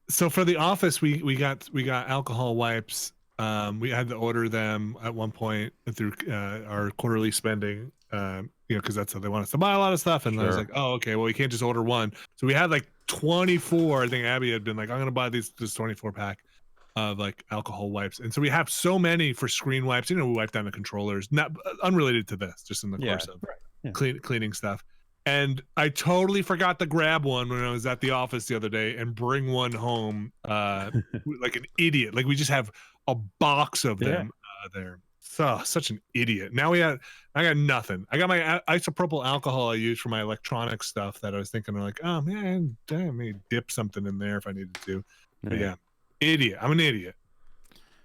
So for the office, we got alcohol wipes. We had to order them at one point through our quarterly spending. Because that's how they want us to buy a lot of stuff. And I was Sure. like, oh, okay, well, we can't just order one. So we had like 24. I think Abby had been like, I'm gonna buy this 24 pack of like alcohol wipes. And so we have so many for screen wipes. We wipe down the controllers, not unrelated to this, just in the course of Yeah. cleaning stuff. And I totally forgot to grab one when I was at the office the other day and bring one home like an idiot. Like we just have a box of them there. So such an idiot. Now I got nothing. I got my isopropyl alcohol I use for my electronic stuff that I was thinking like, oh man, damn, maybe dip something in there if I needed to. But yeah, idiot. I'm an idiot.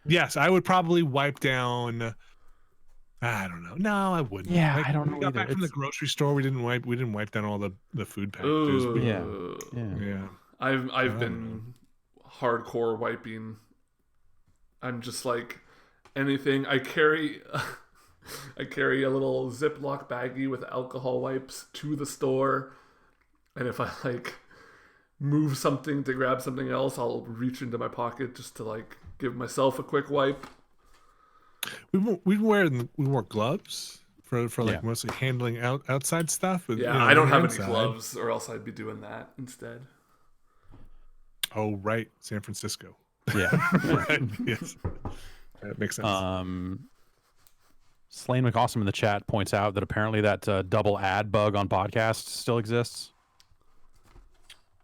Yes, I would probably wipe down. I don't know. No, I wouldn't. Yeah, Like, I don't when know we got either. back from the It's- grocery store. We didn't wipe down all the food packages. Ooh. Yeah. I've been hardcore wiping. I'm just like anything. I carry a little Ziploc baggie with alcohol wipes to the store, and if I like move something to grab something else, I'll reach into my pocket just to like give myself a quick wipe. We wore gloves for like Yeah. mostly handling outside stuff. But, Yeah, you know, I don't on the have any inside- gloves, or else I'd be doing that instead. Oh right, San Francisco. Yeah. Right. Yes, that makes sense. Slane McAwesome in the chat points out that apparently that double ad bug on podcasts still exists.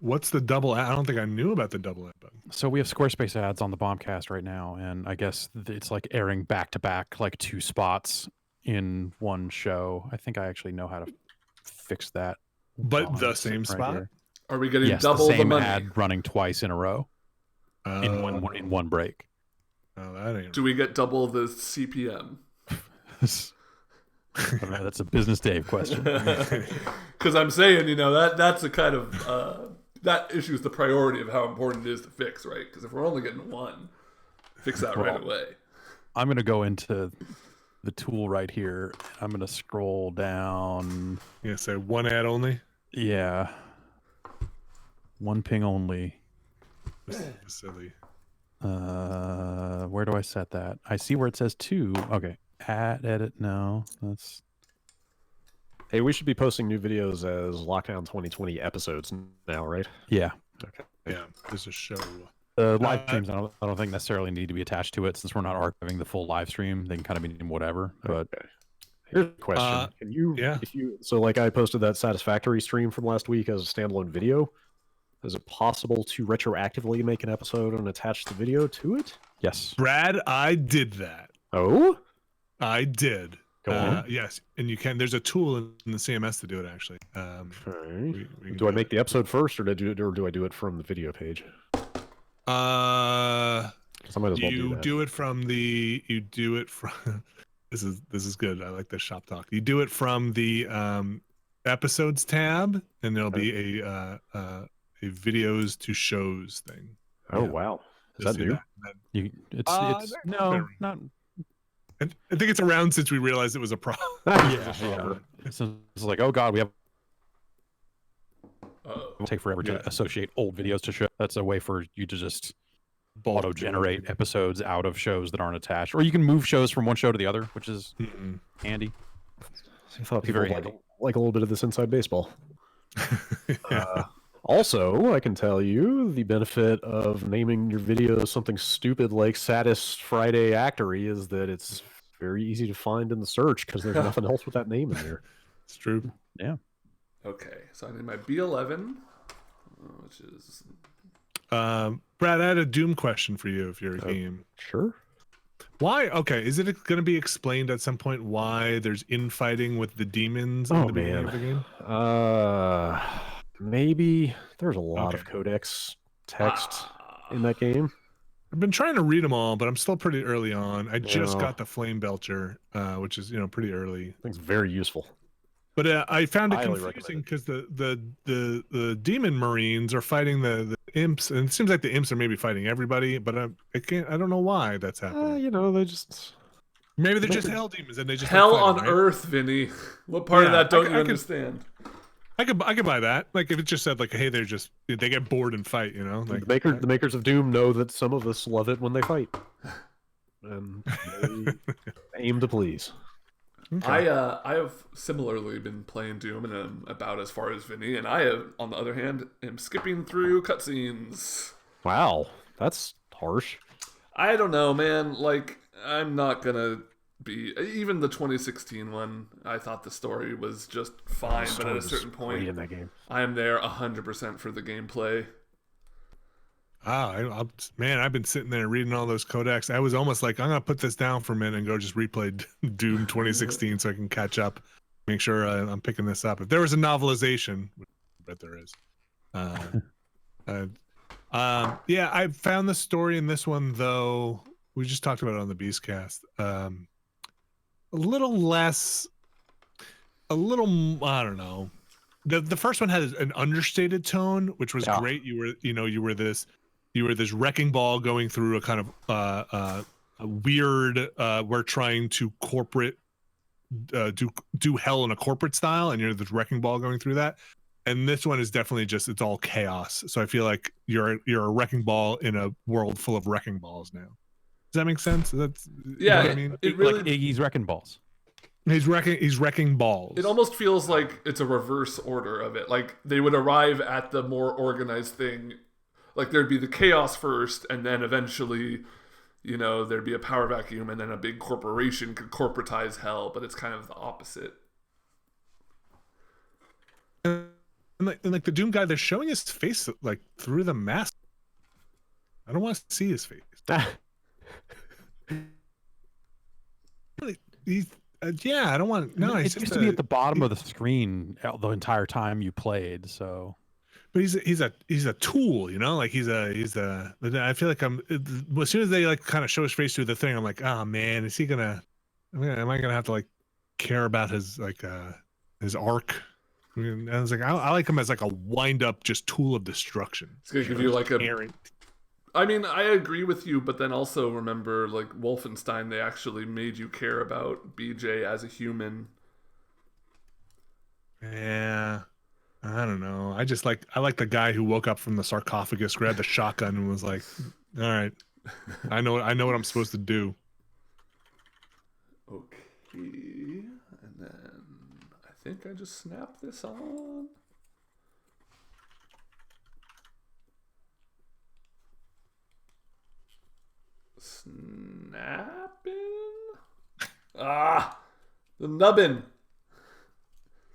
what's the double ad? I don't think I knew about the double ad button. So we have Squarespace ads on the Bombcast right now, and I guess it's like airing back to back, like 2 spots in one show. I think I actually know how to fix that. But while the I'm same sitting spot? here. Are we getting Yes, double the the same money? ad running twice in a row in one break. Oh, that ain't. Do we get double the CPM? That's a business Dave question. Because I'm saying, that's a kind of that issue is the priority of how important it is to fix, right? Because if we're only getting one, fix that right away. I'm going to go into the tool right here. I'm going to scroll down. Yeah, say one ad only. Yeah. One ping only. Silly. Where do I set that? I see where it says 2. Okay. Add edit. No, that's. Hey, we should be posting new videos as Lockdown 2020 episodes now, right? Yeah. Okay. Yeah, there's a show. The live streams, I don't think necessarily need to be attached to it since we're not archiving the full live stream. They can kind of be whatever. But Okay. Here's a question: Can you, so like I posted that Satisfactory stream from last week as a standalone video. Is it possible to retroactively make an episode and attach the video to it? Yes, Brad, I did that. Oh, I did. Go on. Yes, and you can. There's a tool in the CMS to do it. Actually. Okay. Do I make the episode first, or do I do it from the video page? I might as well you do it from the. You do it from. This is good. I like this shop talk. You do it from the episodes tab, and there'll be a videos to shows thing. Oh wow, is that new? It's no, not. I think it's around since we realized it was a problem. Yeah. It's like, oh god, we have. It'll take forever to associate old videos to show. That's a way for you to just auto-generate episodes out of shows that aren't attached, or you can move shows from one show to the other, which is handy. I thought people like a little bit of this inside baseball. Also, I can tell you the benefit of naming your video something stupid like Saddest Friday Actory is that it's very easy to find in the search because there's nothing else with that name in there. It's true. Yeah. Okay, so I need my B11, which is... Brad, I had a Doom question for you if you're a game. Sure. Why? Okay, is it going to be explained at some point why there's infighting with the demons in the beginning of the game? Maybe. There's a lot of codex text in that game. I've been trying to read them all, but I'm still pretty early on. I just got the Flame Belcher, which is pretty early. I think it's very useful. But I found it confusing because the demon marines are fighting the imps, and it seems like the imps are maybe fighting everybody. But I don't know why that's happening. They just maybe they're just hell demons, and they just hell fighting, on right? Earth, Vinny. What part of that don't you I understand? I could buy that. Like if it just said like, hey, they get bored and fight, Like the makers of Doom know that some of us love it when they fight, and they aim to please. Okay. I have similarly been playing Doom and am about as far as Vinny, and I have, on the other hand, am skipping through cutscenes. Wow, that's harsh. I don't know, man. Like, I'm not gonna be... Even the 2016 one, I thought the story was just fine, but at a certain point, in that game. I am there 100% for the gameplay. Man, I've been sitting there reading all those codex. I was almost like, I'm gonna put this down for a minute and go just replay Doom 2016 so I can catch up, make sure I'm picking this up. If there was a novelization, which I bet there is. I found the story in this one though. We just talked about it on the Beastcast. A little less. I don't know. The first one had an understated tone, which was great. You were this wrecking ball going through a kind of a weird. We're trying to corporate do hell in a corporate style, and you're this wrecking ball going through that. And this one is definitely just it's all chaos. So I feel like you're a wrecking ball in a world full of wrecking balls now. Does that make sense? That's yeah. You know what I mean, it really like Iggy's wrecking balls. He's wrecking balls. It almost feels like it's a reverse order of it. Like they would arrive at the more organized thing. Like there'd be the chaos first, and then eventually, there'd be a power vacuum, and then a big corporation could corporatize hell. But it's kind of the opposite. And like the Doom guy, they're showing his face like through the mask. I don't want to see his face. He's yeah, I don't want. No, it used to be at the bottom of the screen the entire time you played. So, but he's a tool, you know. Like he's a. I feel like as soon as they like kind of show his face through the thing, I'm like, oh man, is he gonna? Am I gonna have to like care about his his arc? I mean, I was like, I like him as like a wind up, just tool of destruction. It's gonna give you like a. I mean, I agree with you, but then also remember, like Wolfenstein, they actually made you care about BJ as a human. Yeah, I don't know. I like the guy who woke up from the sarcophagus, grabbed the shotgun, and was like, "All right, I know what I'm supposed to do." Okay, and then I think I just snapped this on. Snapping? Ah! The nubbin!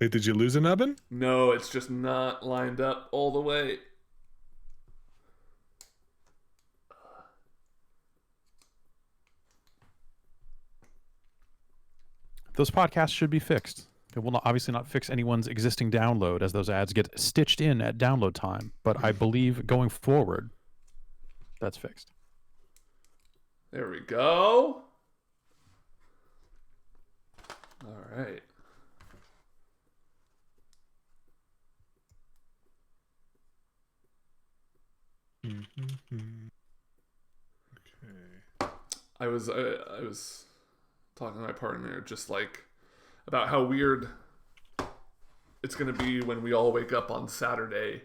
Wait, did you lose a nubbin? No, it's just not lined up all the way. those podcasts should be fixed. It will obviously not fix anyone's existing download, as those ads get stitched in at download time. But I believe going forward, that's fixed. There we go. All right. Okay. I was talking to my partner just like about how weird it's gonna be when we all wake up on Saturday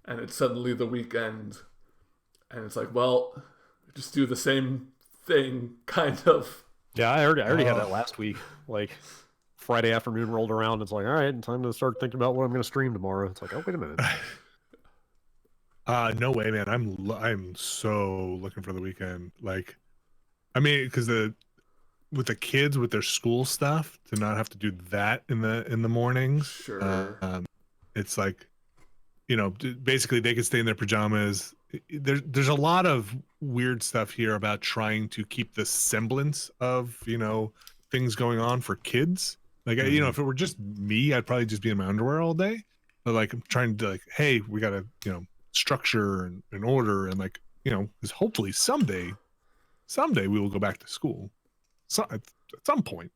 and it's suddenly the weekend and it's like, well, just do the same thing, kind of. Yeah, I already had that last week. Like Friday afternoon rolled around, it's like, all right, time to start thinking about what I'm going to stream tomorrow. It's like, oh, wait a minute. No way, man. I'm so looking for the weekend. Like, I mean, because with the kids with their school stuff, to not have to do that in the mornings. Sure. It's like, you know, basically they could stay in their pajamas. There's a lot of weird stuff here about trying to keep the semblance of, you know, things going on for kids. Like, you know, if it were just me, I'd probably just be in my underwear all day. But like, I'm trying to like, hey, we gotta, you know, structure and order, and like, you know, because hopefully someday we will go back to school, so at some point.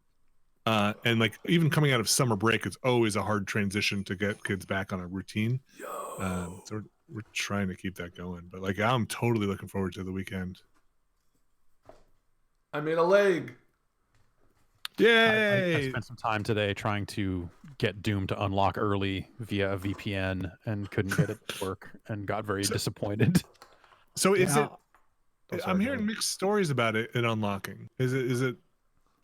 And like, even coming out of summer break, it's always a hard transition to get kids back on a routine. So we're trying to keep that going, but like, I'm totally looking forward to the weekend. I made a leg. Yay! I spent some time today trying to get Doom to unlock early via a VPN and couldn't get it to work and got very disappointed. So is Yeah. it? sorry, I'm hearing mixed stories about it unlocking. Is it?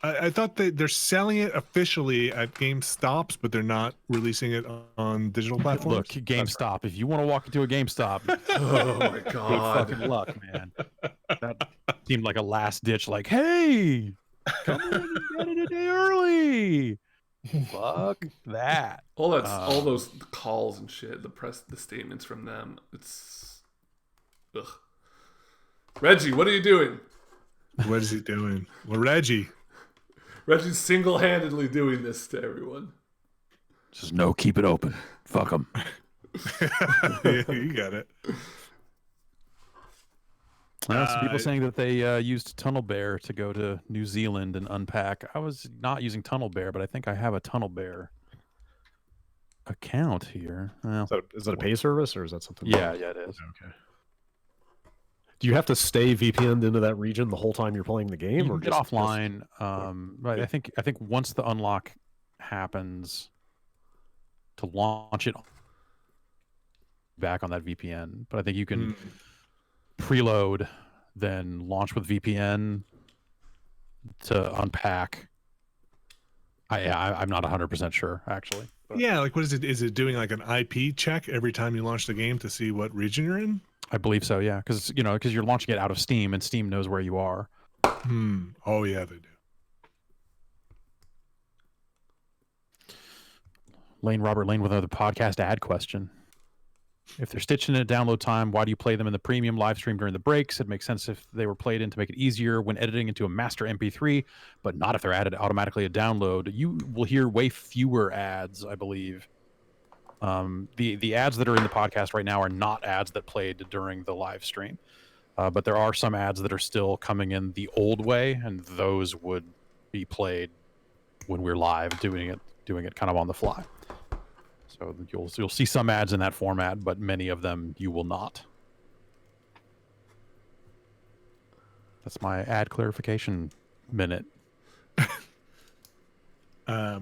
I thought they're selling it officially at GameStops, but they're not releasing it on digital platforms. Look, GameStop. If you want to walk into a GameStop, Oh my good god. fucking luck, man. That seemed like a last ditch. Like, hey, come in and get it a day early. Fuck that. All those calls and shit, the statements from them. It's ugh. Reggie, what are you doing? What is he doing? Well, Reggie's single-handedly doing this to everyone. Just no, keep it open. Fuck them. Yeah, you got it. Some people saying that they used Tunnel Bear to go to New Zealand and unpack. I was not using Tunnel Bear, but I think I have a Tunnel Bear account here. Well, Is that a pay service or is that something? yeah, it is. Okay. Do you have to stay VPN'd into that region the whole time you're playing the game, You or can get just offline. Right. I think once the unlock happens, to launch it back on that VPN. But I think you can preload, then launch with VPN to unpack. I'm not 100% sure actually. But Yeah, like what is it? Is it doing like an IP check every time you launch the game to see what region you're in? I believe so. Yeah, because you're launching it out of Steam, and Steam knows where you are. Oh yeah, they do. Robert Lane with another podcast ad question. If they're stitching in at download time, why do you play them in the premium live stream during the breaks? It makes sense if they were played in to make it easier when editing into a master MP3, but not if they're added automatically at download. You will hear way fewer ads, I believe. The ads that are in the podcast right now are not ads that played during the live stream, but there are some ads that are still coming in the old way, and those would be played when we're live doing it kind of on the fly. So you'll see some ads in that format, but many of them you will not. That's my ad clarification minute. I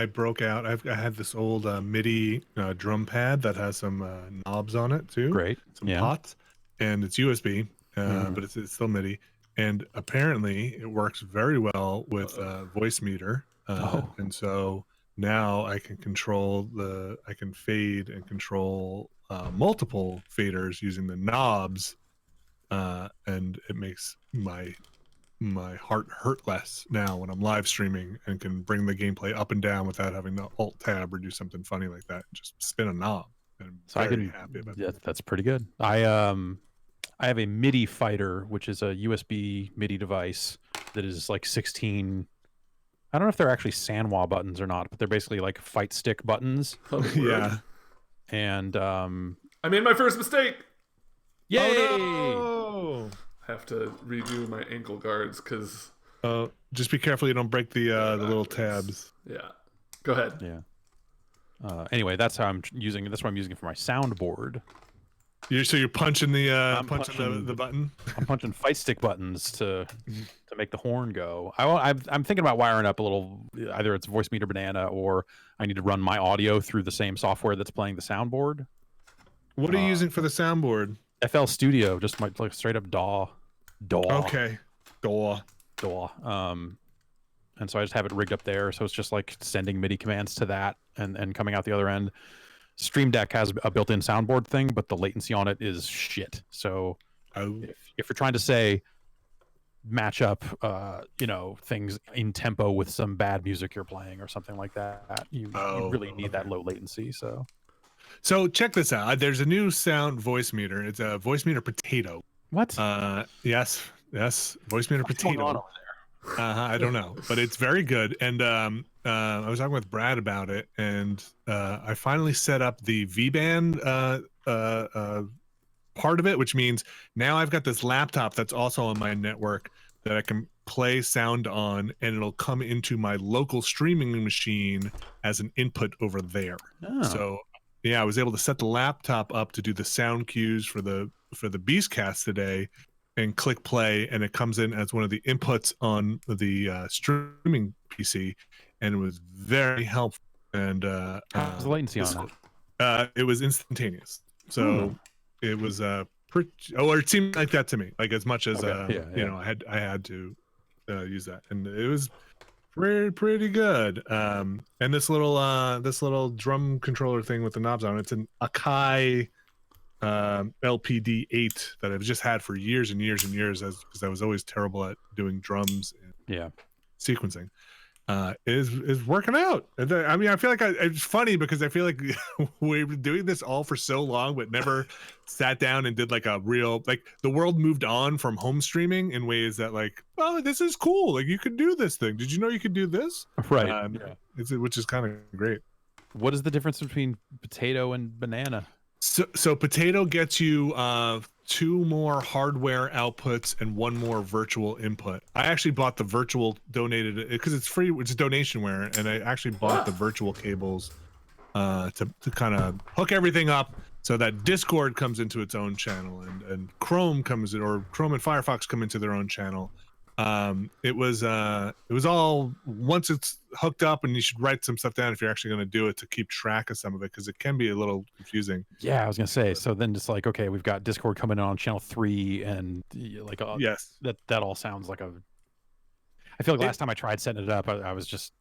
broke out. I had this old MIDI drum pad that has some knobs on it too. Great. Some Yeah. pots, and it's USB, but it's still MIDI. And apparently, it works very well with voice meter. And so now I can fade and control multiple faders using the knobs, and it makes my heart hurt less now when I'm live streaming and can bring the gameplay up and down without having to alt tab or do something funny like that. Just spin a knob. And I'm So very happy about that. That's pretty good. I have a MIDI fighter, which is a USB MIDI device that is like 16. I don't know if they're actually Sanwa buttons or not, but they're basically like fight stick buttons. Yeah. And I made my first mistake. yay! Oh, I have to redo my ankle guards because no. Just be careful you don't break the little tabs. yeah. Go ahead. Yeah. Anyway, that's how I'm using it. That's what I'm using it for my soundboard. You're punching the I'm punching punching- the button. I'm punching fight stick buttons to make the horn go. I'm thinking about wiring up a little. Either it's voice meter banana, or I need to run my audio through the same software that's playing the soundboard. What are you using for the soundboard? FL Studio, just my like straight up DAW. Okay. DAW. And so I just have it rigged up there, so it's just like sending MIDI commands to that and coming out the other end. Stream Deck has a built-in soundboard thing, but the latency on it is shit. So if you're trying to say match up things in tempo with some bad music you're playing or something like that, you really need that low latency. So check this out. There's a new sound voice meter. It's a voice meter potato. What? Yes, voice meter What's going potato. on over there? I don't know, but it's very good. And I was talking with Brad about it, and I finally set up the V-band part of it, which means now I've got this laptop that's also on my network that I can play sound on, and it'll come into my local streaming machine as an input over there. Oh. So yeah, I was able to set the laptop up to do the sound cues for the Beastcast today, and click play, and it comes in as one of the inputs on the streaming PC, and it was very helpful. And How's the latency on that? it was instantaneous, so it was pretty, or it seemed like that to me, like as much as you know, I had to use that, and it was pretty good. And this little drum controller thing with the knobs on it's an Akai LPD8 that I've just had for years and years and years, because I was always terrible at doing drums and sequencing. Is working out. I mean, I feel like it's funny because I feel like we've been doing this all for so long, but never sat down and did like a real, like, the world moved on from home streaming in ways that, like, oh, this is cool. Like, you could do this thing. Did you know you could do this? Right. Which is kind of great. What is the difference between potato and banana? So potato gets you 2 more hardware outputs and 1 more virtual input. I actually bought the virtual donated because it's free, it's donationware, and I actually bought the virtual cables to kind of hook everything up so that Discord comes into its own channel, and Chrome comes in, or Chrome and Firefox come into their own channel. It was all, once it's hooked up, and you should write some stuff down if you're actually going to do it to keep track of some of it, because it can be a little confusing. Yeah, I was gonna say. So then it's like, okay, we've got Discord coming in on channel 3, and like, yes, that all sounds like a. I feel like last time I tried setting it up, I was just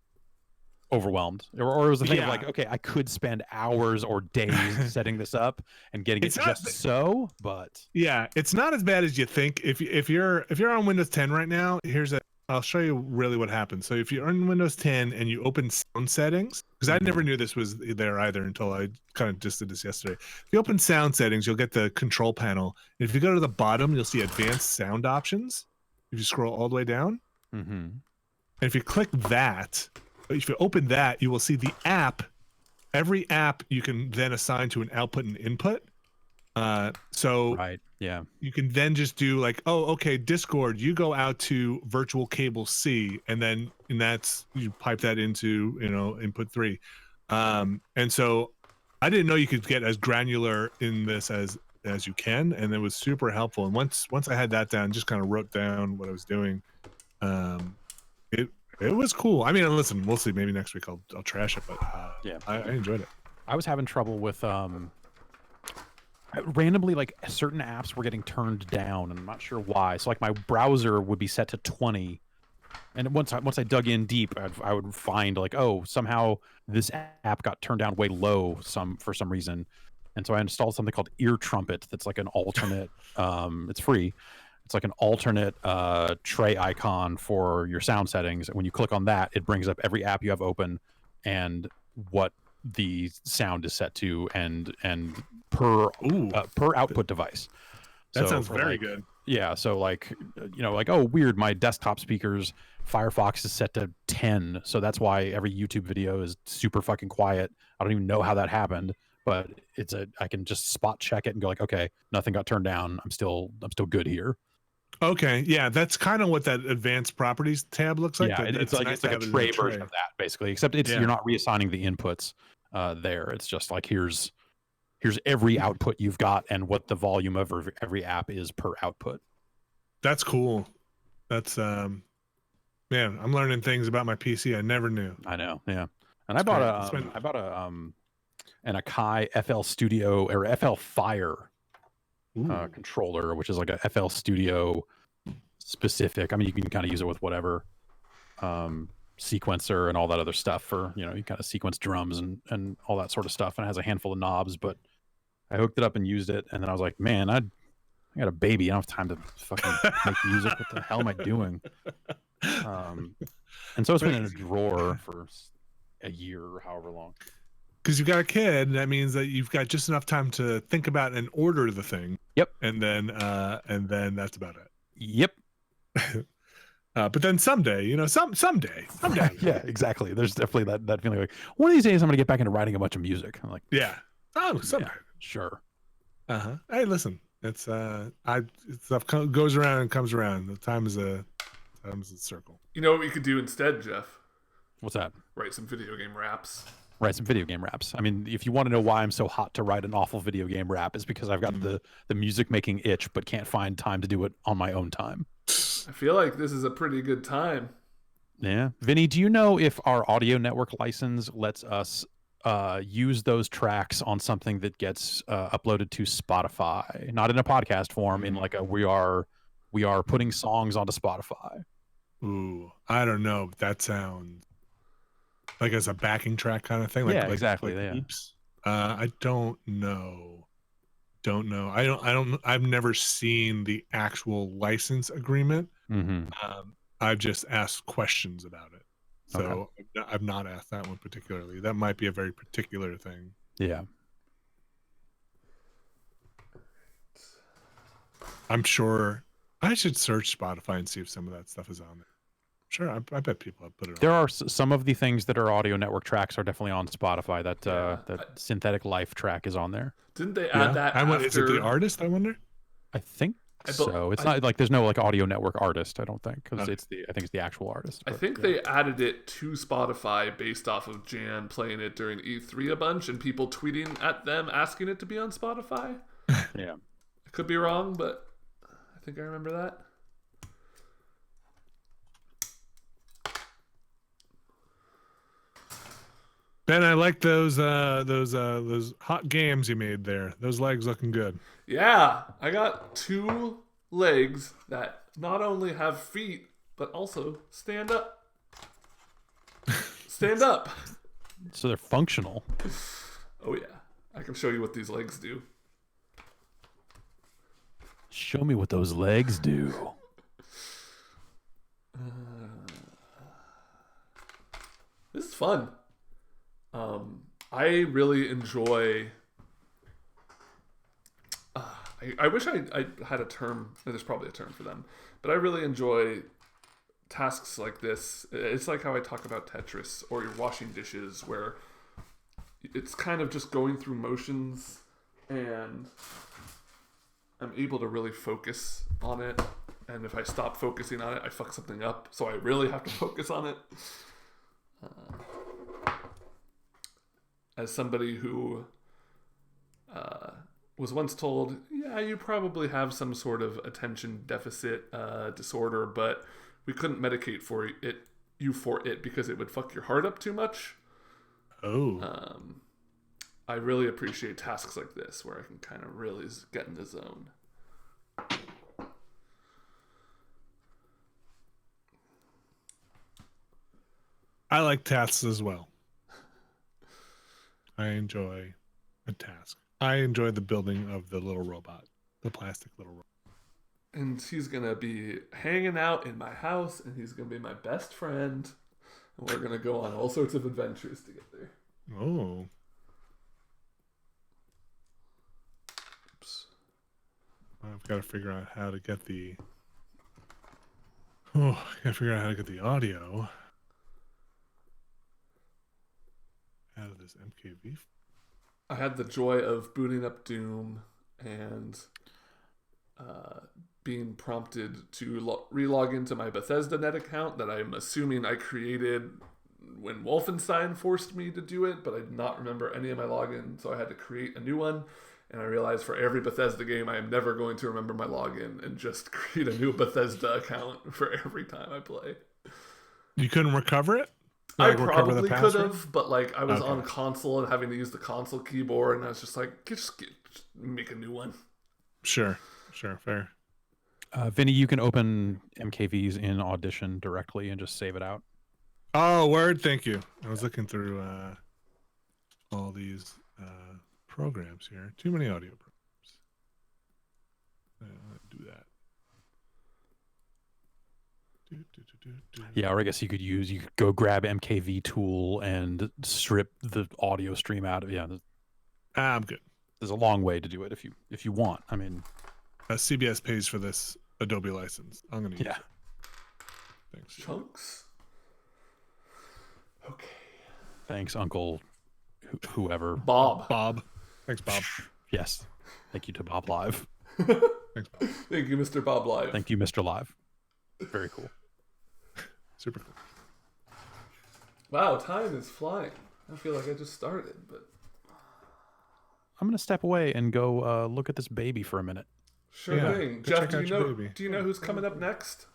overwhelmed, or it was the thing of like, okay, I could spend hours or days setting this up and getting it just so, but yeah, it's not as bad as you think. If you're on Windows 10 right now, here's a I'll show you really what happens. So if you're in Windows 10 and you open sound settings, because I never knew this was there either until I kind of just did this yesterday. If you open sound settings, you'll get the control panel. And if you go to the bottom, you'll see advanced sound options. If you scroll all the way down, and if you click that, if you open that, you will see the app. Every app you can then assign to an output and input. So Right. Yeah. you can then just do like, oh, okay, Discord, you go out to virtual cable C, and that's you pipe that into input 3. And so I didn't know you could get as granular in this as you can, and it was super helpful. And once I had that down, just kind of wrote down what I was doing. It was cool. I mean, listen, we'll see. Maybe next week I'll trash it, but Yeah. I enjoyed it. I was having trouble with randomly, like certain apps were getting turned down, and I'm not sure why. So like my browser would be set to 20, and once I dug in deep, I would find like, oh, somehow this app got turned down way low for some reason, and so I installed something called Ear Trumpet. That's like an alternate. It's free. It's like an alternate tray icon for your sound settings. And when you click on that, it brings up every app you have open and what the sound is set to and per output device. That So sounds for, very like, good. Yeah, so like like, oh, weird, my desktop speakers Firefox is set to 10, so that's why every YouTube video is super fucking quiet. I don't even know how that happened, but I can just spot check it and go like, okay, nothing got turned down. I'm still good here. Okay, yeah, that's kind of what that advanced properties tab looks like. Yeah, it's like nice a to have it in tray a version of that, basically. Except you're not reassigning the inputs there. It's just like here's every output you've got and what the volume of every app is per output. That's cool. That's man, I'm learning things about my PC I never knew. I know, yeah. And I bought an Akai FL Studio or FL Fire controller, which is like a FL Studio specific. I mean, you can kind of use it with whatever sequencer and all that other stuff for, you kind of sequence drums and all that sort of stuff. And it has a handful of knobs, but I hooked it up and used it. And then I was like, man, I got a baby. I don't have time to fucking make music. What the hell am I doing? And so it's been in a drawer for a year or however long. Because you've got a kid, that means that you've got just enough time to think about and order the thing. Yep. And then that's about it. Yep. But then someday, someday. Yeah, exactly. There's definitely that feeling like one of these days I'm gonna get back into writing a bunch of music. I'm like, yeah. Oh, someday. Yeah, sure. Hey, listen, it's stuff goes around and comes around. The time is a circle. You know what we could do instead, Jeff? What's that? Write some video game raps. Write some video game raps. I mean, if you want to know why I'm so hot to write an awful video game rap, it's because I've got the music making itch, but can't find time to do it on my own time. I feel like this is a pretty good time. Yeah. Vinny, do you know if our audio network license lets us use those tracks on something that gets uploaded to Spotify? Not in a podcast form, in like a we are putting songs onto Spotify. Ooh, I don't know. That sounds like as a backing track kind of thing. Like, yeah, exactly. Yeah. Oops. I don't know. I've never seen the actual license agreement. I've just asked questions about it. So okay. I've not asked that one particularly. That might be a very particular thing. Yeah. I'm sure I should search Spotify and see if some of that stuff is on there. Sure, I bet people have put it on. There are some of the things that are audio network tracks are definitely on Spotify. That Synthetic Life track is on there. Didn't they add that after... Is it the artist, I wonder? I think so. It's not like there's no like audio network artist, I don't think, because I think it's the actual artist. I think they added it to Spotify based off of Jan playing it during E3 a bunch and people tweeting at them asking it to be on Spotify. Yeah. I could be wrong, but I think I remember that. Ben, I like those hot games you made there. Those legs looking good. Yeah, I got 2 legs that not only have feet but also stand up. Stand up. So they're functional. Oh yeah, I can show you what these legs do. Show me what those legs do. This is fun. I really enjoy. I wish I had a term. There's probably a term for them, but I really enjoy tasks like this. It's like how I talk about Tetris or you're washing dishes, where it's kind of just going through motions, and I'm able to really focus on it. And if I stop focusing on it, I fuck something up. So I really have to focus on it. As somebody who was once told, yeah, you probably have some sort of attention deficit disorder, but we couldn't medicate for it because it would fuck your heart up too much. Oh. I really appreciate tasks like this where I can kind of really get in the zone. I like tasks as well. I enjoy a task. I enjoy the building of the little robot, the plastic little robot. And he's going to be hanging out in my house, and he's going to be my best friend. And we're going to go on all sorts of adventures together. Oh. Oops. I've got to figure out how to get the... Oh, I got to figure out how to get the audio out of this MKV. I had the joy of booting up Doom and being prompted to relog into my Bethesda Net account that I'm assuming I created when Wolfenstein forced me to do it, but I did not remember any of my login, so I had to create a new one. And I realized for every Bethesda game, I am never going to remember my login and just create a new Bethesda account for every time I play. You couldn't recover it? I Like, recover the probably could password? have, but like I was Okay. on console and having to use the console keyboard, and I was just like, just make a new one. Sure, fair. Vinny, you can open MKVs in Audition directly and just save it out. Oh, word, thank you. I was looking through all these programs here. Too many audio programs. Do that. Yeah, or I guess you could go grab MKV tool and strip the audio stream out of. Yeah, I'm good. there's a long way to do it if you want. I mean, CBS pays for this Adobe license. I'm gonna use yeah. it. Thanks. Chunks. Okay. Thanks, Uncle whoever. Bob. Thanks, Bob. Yes. Thank you to Bob Live. Thanks, Bob. Thank you, Mr. Bob Live. Thank you, Mr. Live. Very cool. Super cool. Wow, time is flying. I feel like I just started, but I'm gonna step away and go look at this baby for a minute. sure Yeah, thing. go Jeff, check do out you your know? baby. Do you know who's coming up next?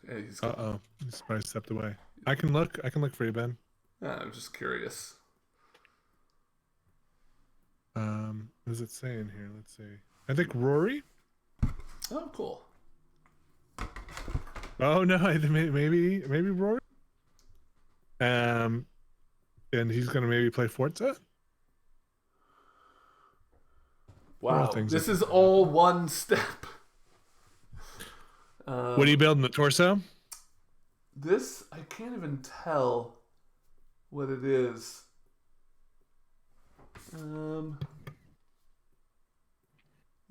Yeah, he's. He's probably stepped away. I can look for you, Ben. I'm just curious. What does it say in here? Let's see. I think Rorie. Oh, cool. Oh no, I think maybe Rorie. And he's gonna maybe play Forza. Wow, things this that- is all one step. What are you building, the torso? This, I can't even tell what it is.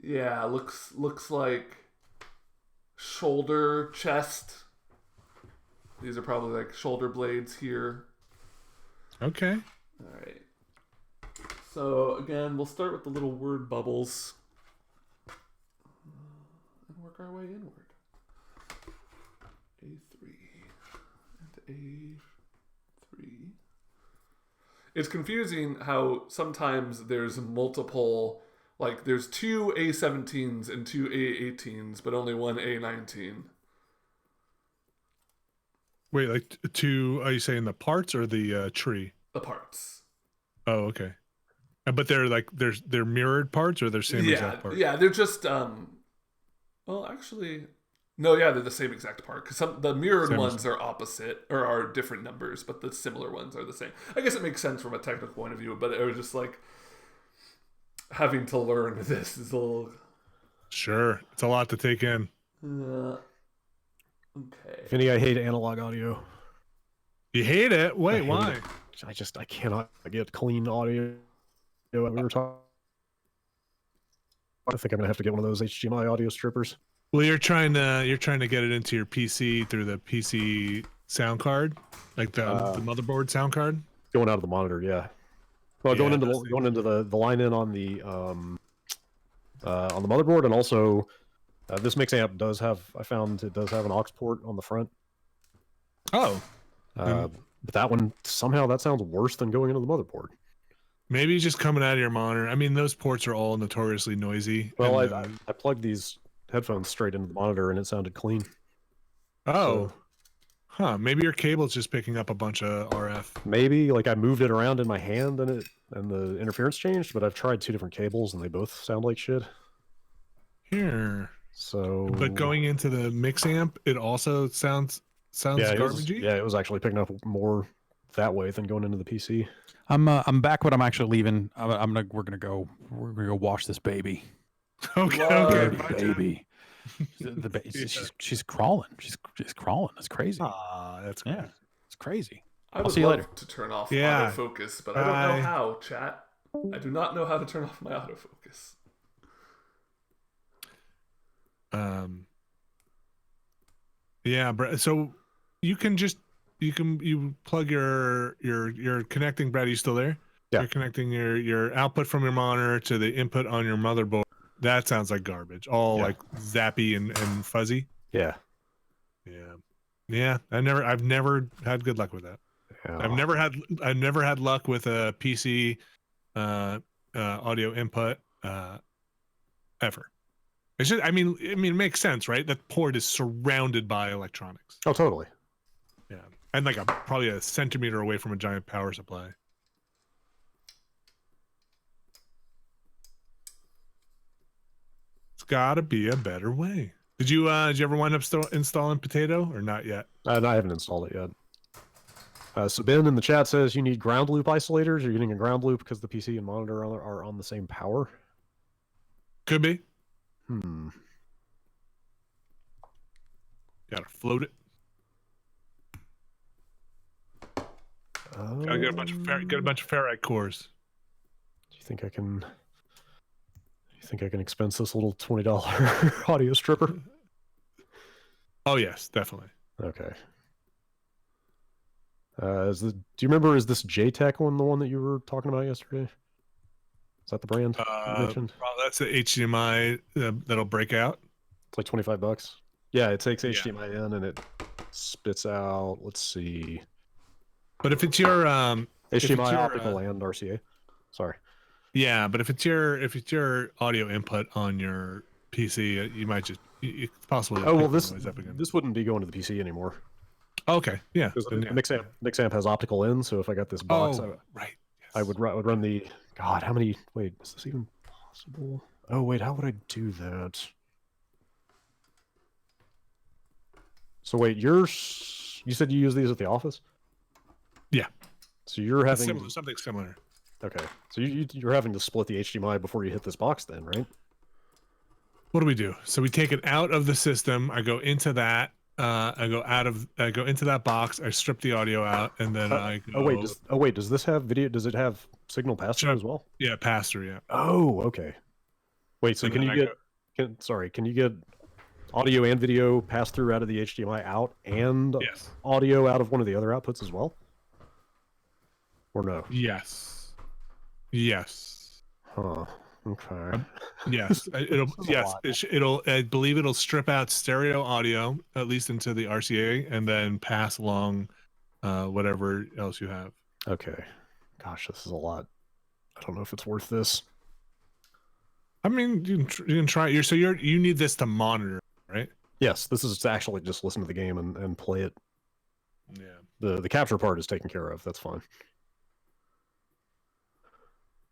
Yeah, looks like shoulder, chest. These are probably like shoulder blades here. Okay. All right. So again, we'll start with the little word bubbles and work our way inward. A3 and A3. It's confusing how sometimes there's multiple, like there's two A17s and two A18s, but only one A19. Wait, like two? Are you saying the parts or the tree? The parts. Oh, okay. But they're like they're mirrored parts or they're same exact parts? Yeah, they're just well, actually, no, yeah, they're the same exact part because the mirrored Same ones are opposite or are different numbers, but the similar ones are the same. I guess it makes sense from a technical point of view, but it was just like having to learn this is a little. Sure, it's a lot to take in. Okay. Vinny, I hate analog audio. You hate it? Wait, hate why? I cannot get clean audio. We were talking. I think I'm gonna have to get one of those HDMI audio strippers. Well, you're trying to get it into your PC through the PC sound card, like the motherboard sound card. Going out of the monitor, yeah. Well, Yeah, going into those the line in on the motherboard, and also this mix amp does have. I found it does have an aux port on the front. Oh, But that one somehow that sounds worse than going into the motherboard. maybe it's just coming out of your monitor. I mean, those ports are all notoriously noisy. Well, and, I plugged these headphones straight into the monitor and it sounded clean. oh, So huh? Maybe your cable's just picking up a bunch of RF. maybe like I moved it around in my hand and the interference changed, but I've tried 2 different cables and they both sound like shit. Here, So, but going into the mix amp, it also sounds garbagey. It was actually picking up more that way than going into the PC. I'm back, but I'm actually leaving. We're gonna go wash this baby. Okay, Love okay. you, bye, Jack. Baby. She's crawling. She's crawling. It's crazy. Ah, that's great. Yeah, it's crazy. I I'll would see you love later. to turn off Yeah. autofocus, but I don't Bye. know how, chat. I do not know how to turn off my autofocus. Yeah, so you plug you're connecting. Brad, are you still there? Yeah. You're connecting your output from your monitor to the input on your motherboard. That sounds like garbage. All Yeah. like zappy and fuzzy. Yeah. Yeah. I've never had good luck with that. Yeah. I've never had luck with a PC audio input ever. It's just, I mean, it makes sense, right? That port is surrounded by electronics. Oh, totally. Yeah, and like probably a centimeter away from a giant power supply. It's got to be a better way. Did you ever wind up installing Potato or not yet? I haven't installed it yet. So Ben in the chat says you need ground loop isolators. You're getting a ground loop because the PC and monitor are on the same power. Could be. Gotta float it. Gotta get a bunch of ferrite cores. Do you think I can? Expense this little $20 audio stripper? Oh yes, definitely. Okay. Do you remember? Is this JTech one the one that you were talking about yesterday? Is that the brand you mentioned? That's the HDMI that'll break out. It's like $25. Yeah, it takes HDMI in and it spits out. Let's see. But if it's your HDMI optical and RCA. Sorry. Yeah, but if it's your audio input on your PC, you might just it's possible. Oh well, this up again. this wouldn't be going to the PC anymore. Okay, yeah. Because Then, yeah. Mixamp has optical in, so if I got this box, Right. I would run the. God, how many? Wait, is this even possible? Oh wait, how would I do that? So wait, you said you use these at the office? Yeah. So you're having something similar. Okay, so you're having to split the HDMI before you hit this box, then, right? What do we do? So we take it out of the system. I go into that. I go into that box. I strip the audio out, and then I go. Oh wait, does this have video? Does it have signal pass through as well? Yeah, pass through. Yeah. Oh, okay. Wait, so And can then you I get? Can you get audio and video pass through out of the HDMI out and Yes. audio out of one of the other outputs as well? Or no? Yes. Yes. Huh. Okay. Yes. It'll. This is a Yes. lot. It'll. I believe it'll strip out stereo audio at least into the RCA, and then pass along whatever else you have. Okay. Gosh, this is a lot. I don't know if it's worth this. I mean, you can try. You need this to monitor, right? Yes, this is to actually just listen to the game and play it. Yeah. The capture part is taken care of. That's fine.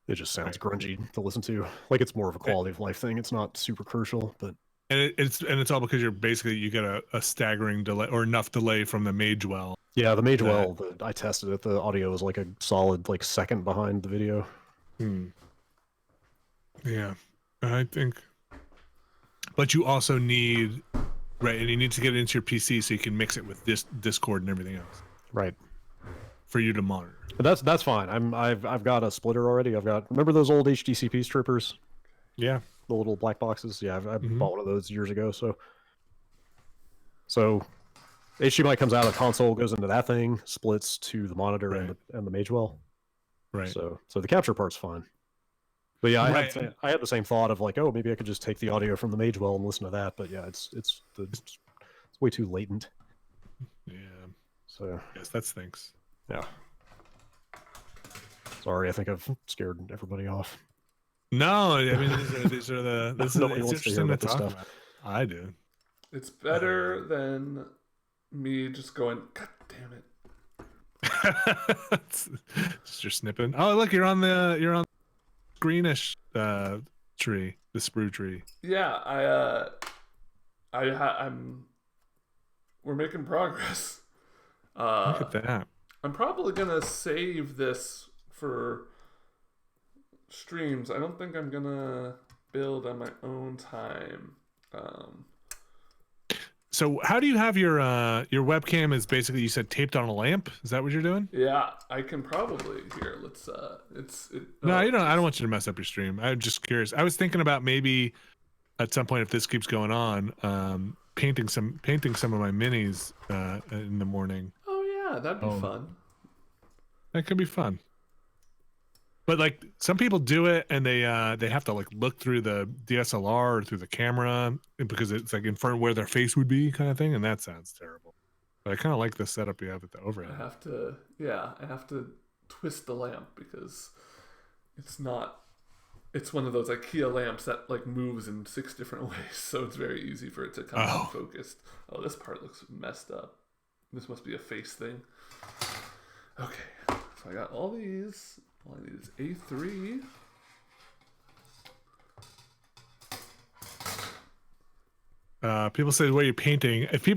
It just sounds grungy to listen to. Like it's more of a quality of life thing. It's not super crucial, but And it's all because you get a staggering delay or enough delay from the Mage well. yeah, the Mage well, I tested it. The audio was like a solid second behind the video. Yeah, I think. But you also need, right, and you need to get it into your PC so you can mix it with this Discord and everything else. Right. for you to monitor. But that's fine. I've got a splitter already. Remember those old HDCP strippers, Yeah. the little black boxes? Yeah, I've Mhm. bought one of those years ago. So HDMI comes out, a console goes into that thing, splits to the monitor Right. and the Magewell. Right. So the capture part's fine. But yeah, Right. I had the same thought of like, oh, maybe I could just take the audio from the Magewell and listen to that. But yeah, it's way too latent. Yeah. So Yes, that stinks. yeah. Sorry, I think I've scared everybody off. No, I mean these are this is Nobody it's wants to hear interesting to about this talk stuff. about. I do. It's better than me just going, God damn it. Just you're snipping. Oh, look, you're on greenish tree, the sprue tree. Yeah, I'm. We're making progress. Look at that. I'm probably gonna save this for streams. I don't think I'm gonna build on my own time. So how do you have your webcam is basically, you said, taped on a lamp? Is that what you're doing? Yeah, I can probably here. Let's No, you don't. I don't want you to mess up your stream. I'm just curious. I was thinking about maybe at some point, if this keeps going on, painting some of my minis in the morning. Oh yeah, that'd be fun. That could be fun. But like some people do it and they have to like look through the DSLR or through the camera because it's like in front of where their face would be, kind of thing, and that sounds terrible. But I kind of like the setup you have at the overhead. I have to twist the lamp because it's one of those IKEA lamps that like moves in 6 different ways, so it's very easy for it to come unfocused. Oh, this part looks messed up. This must be a face thing. Okay, so I got all these. All I need is A3. People say, what are you painting? If they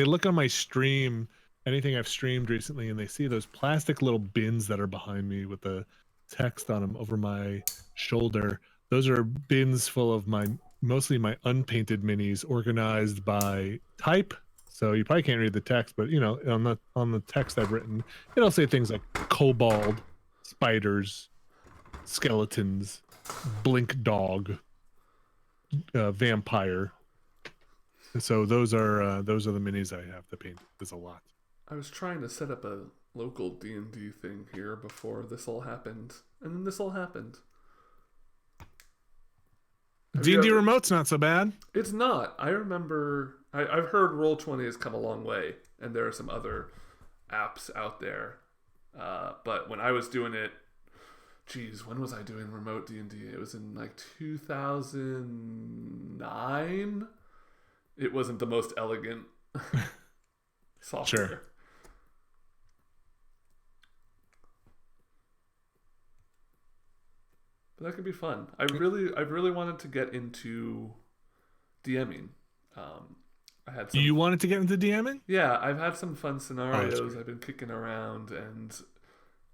look on my stream, anything I've streamed recently, and they see those plastic little bins that are behind me with the text on them over my shoulder, those are bins full of mostly my unpainted minis organized by type. So you probably can't read the text, but on the text I've written, it'll say things like kobold, spiders, skeletons, blink dog, vampire. And so those are the minis I have to paint. There's a lot. I was trying to set up a local D&D thing here before this all happened, and then this all happened. D&D remote's not so bad. It's not. I remember I've heard Roll20 has come a long way, and there are some other apps out there. But when I was doing it, when was I doing remote D&D? It was in like 2009. It wasn't the most elegant software. Sure. But that could be fun. I really wanted to get into DMing. I had some, You wanted to get into DMing? yeah, I've had some fun scenarios I've been kicking around, and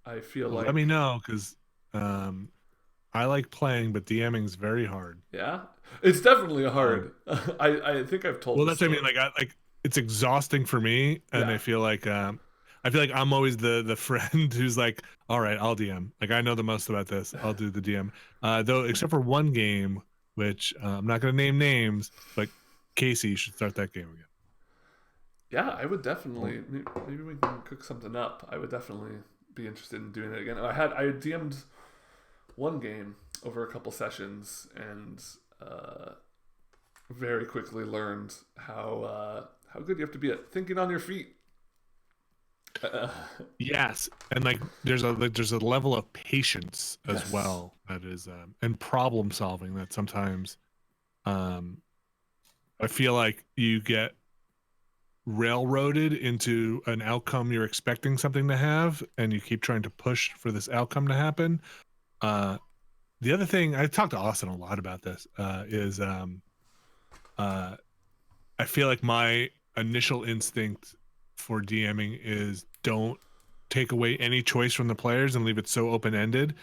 I feel like, Let me know, because I like playing, but DMing's very hard. yeah, it's definitely hard. I think I've told. Well, this that's what I mean. story. Like it's exhausting for me, and Yeah. I feel like I'm always the friend who's like, all right, I'll DM. Like I know the most about this. I'll do the DM. Though, except for one game, which I'm not going to name names, but Casey, you should start that game again. Yeah, I would definitely. Maybe we can cook something up. I would definitely be interested in doing it again. I DM'd one game over a couple sessions, and very quickly learned how good you have to be at thinking on your feet. Yes, and like there's a level of patience as Yes. well that is and problem solving that sometimes I feel like you get railroaded into an outcome you're expecting something to have, and you keep trying to push for this outcome to happen. The other thing, I talked to Austin a lot about this, is I feel like my initial instinct for DMing is don't take away any choice from the players and leave it so open-ended.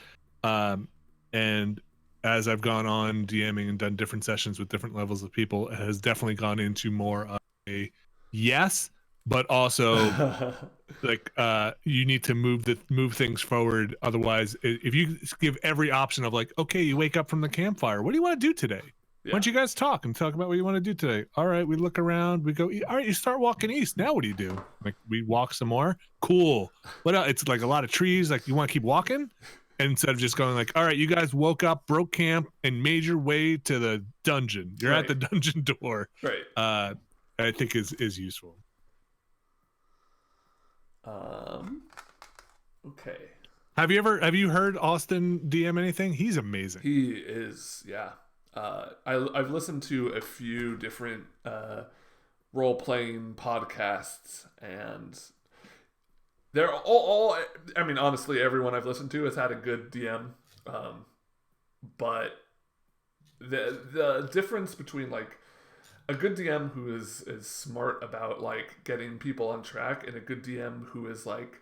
And as I've gone on DMing and done different sessions with different levels of people, it has definitely gone into more of a yes, but also like you need to move things forward. Otherwise, if you give every option of like, okay, you wake up from the campfire, what do you want to do today? Yeah. Why don't you guys talk about what you want to do today? All right, we look around, we go, all right, you start walking east. Now what do you do? Like, we walk some more. Cool. What else? It's like a lot of trees. Like, you want to keep walking? And instead of just going like, all right, you guys woke up, broke camp, and made your way to the dungeon. You're at the dungeon door. Right. I think is useful. Okay. Have you heard Austin DM anything? He's amazing. He is, yeah. I've listened to a few different role-playing podcasts, and they're all I mean, honestly, everyone I've listened to has had a good DM, but the difference between like a good DM who is smart about like getting people on track and a good DM who is like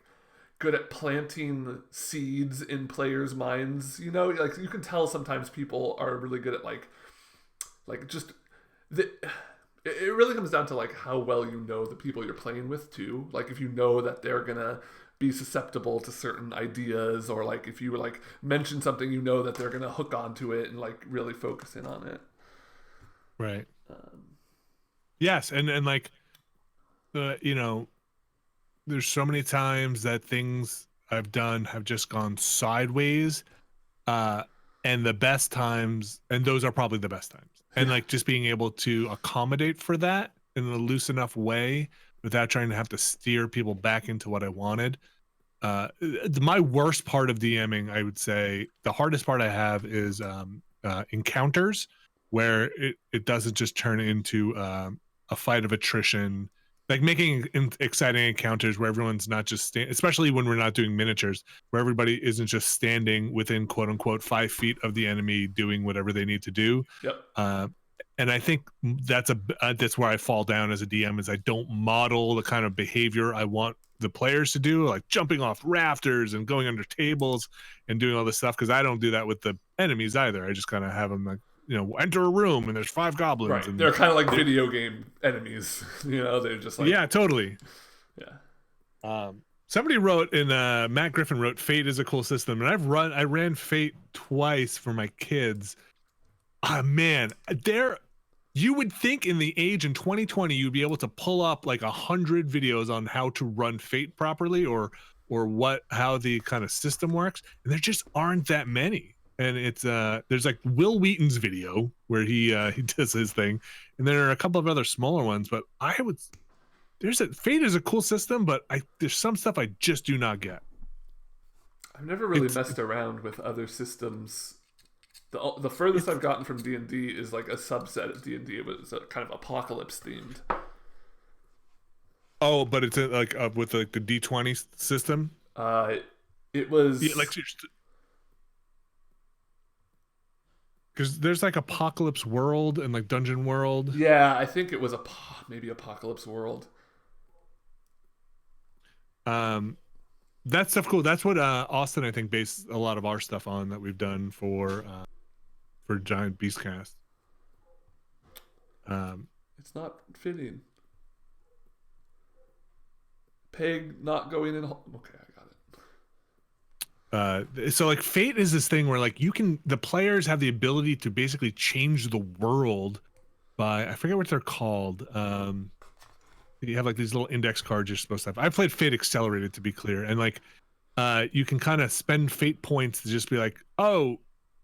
good at planting seeds in players' minds, you know, like you can tell sometimes people are really good at like just it really comes down to like how well you know the people you're playing with too. Like if you know that they're gonna be susceptible to certain ideas, or like if you like mention something, you know that they're gonna hook onto it and like really focus in on it. Right. Yes, and like you know, there's so many times that things I've done have just gone sideways, and the best times, and those are probably the best times, and like just being able to accommodate for that in a loose enough way without trying to have to steer people back into what I wanted. My worst part of DMing, I would say, the hardest part I have is encounters where it doesn't just turn into a fight of attrition, like making exciting encounters where everyone's not just especially when we're not doing miniatures, where everybody isn't just standing within quote unquote 5 feet of the enemy doing whatever they need to do. Yep. And I think that's where I fall down as a DM, is I don't model the kind of behavior I want the players to do, like jumping off rafters and going under tables and doing all this stuff, because I don't do that with the enemies either. I just kind of have them like, you know, enter a room and there's 5 goblins. Right. And they're kind of like video game enemies. You know, they're just like... Yeah, totally. Yeah. Somebody wrote in Matt Griffin wrote, Fate is a cool system. And I ran Fate twice for my kids. Ah, man, you would think in the age in 2020, you'd be able to pull up like 100 videos on how to run Fate properly, or how the kind of system works. And there just aren't that many. And it's there's like Will Wheaton's video where he does his thing, and there are a couple of other smaller ones. But Fate is a cool system, but there's some stuff I just do not get. I've never really messed around with other systems. The furthest I've gotten from D&D is like a subset of D&D. It was kind of apocalypse themed. Oh, but it's like with like the D20 system. It was like, because there's like Apocalypse World and like Dungeon World. Yeah, I think it was maybe Apocalypse World. That stuff cool. That's what Austin, I think, based a lot of our stuff on that we've done for Giant Beastcast. It's not fitting. Pig not going in. Okay, I got it. So like Fate is this thing where like the players have the ability to basically change the world by, I forget what they're called. You have like these little index cards you're supposed to have. I played Fate Accelerated, to be clear, and like you can kind of spend fate points to just be like, oh,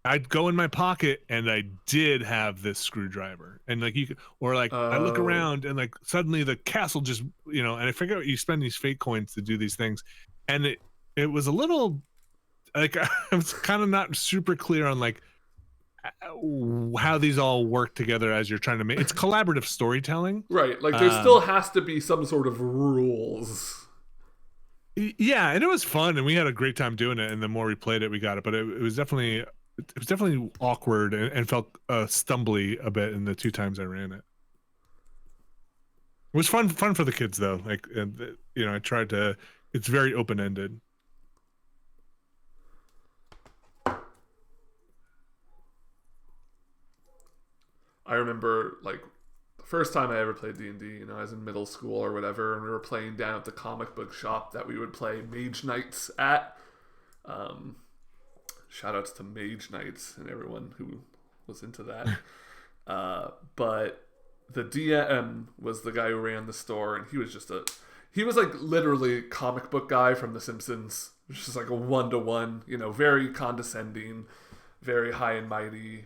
I'd go in my pocket and I did have this screwdriver, and like I look around and like suddenly the castle just, you know, and I figure out you spend these fate coins to do these things, and it was a little like I was kind of not super clear on like how these all work together as you're trying to make it's collaborative storytelling, right? Like there still has to be some sort of rules. Yeah, and it was fun, and we had a great time doing it. And the more we played it, we got it. But it was definitely awkward and felt stumbly a bit in the 2 times I ran it. It was fun for the kids though. Like, you know, I tried to. It's very open ended. I remember like the first time I ever played D&D, you know, I was in middle school or whatever, and we were playing down at the comic book shop that we would play Mage Knights at. Shout outs to Mage Knights and everyone who was into that. But the DM was the guy who ran the store, and he was like literally comic book guy from The Simpsons. It was just like a 1-to-1, you know, very condescending, very high and mighty.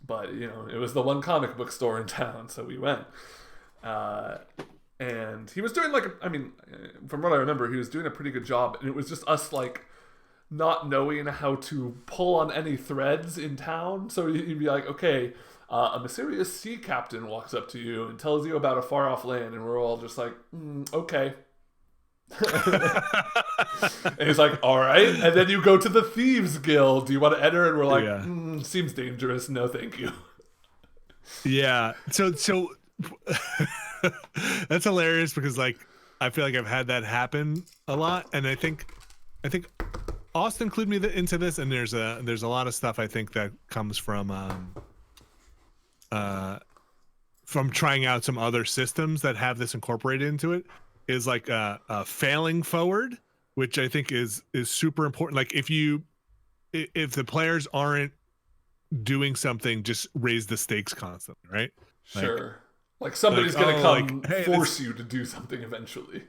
But, you know, it was the one comic book store in town, so we went. And he was doing from what I remember, he was doing a pretty good job. And it was just us, like, not knowing how to pull on any threads in town. So he'd be like, okay, a mysterious sea captain walks up to you and tells you about a far-off land. And we're all just like, okay. And he's like, all right. And then you go to the Thieves Guild. Do you want to enter? And we're like, seems dangerous. No, thank you. Yeah. So that's hilarious because, like, I feel like I've had that happen a lot, and I think Austin included me into this, and there's a lot of stuff I think that comes from trying out some other systems that have this incorporated into it. Is like failing forward, which I think is super important. Like if the players aren't doing something, just raise the stakes constantly, right? Sure. Like somebody's gonna come force you to do something eventually.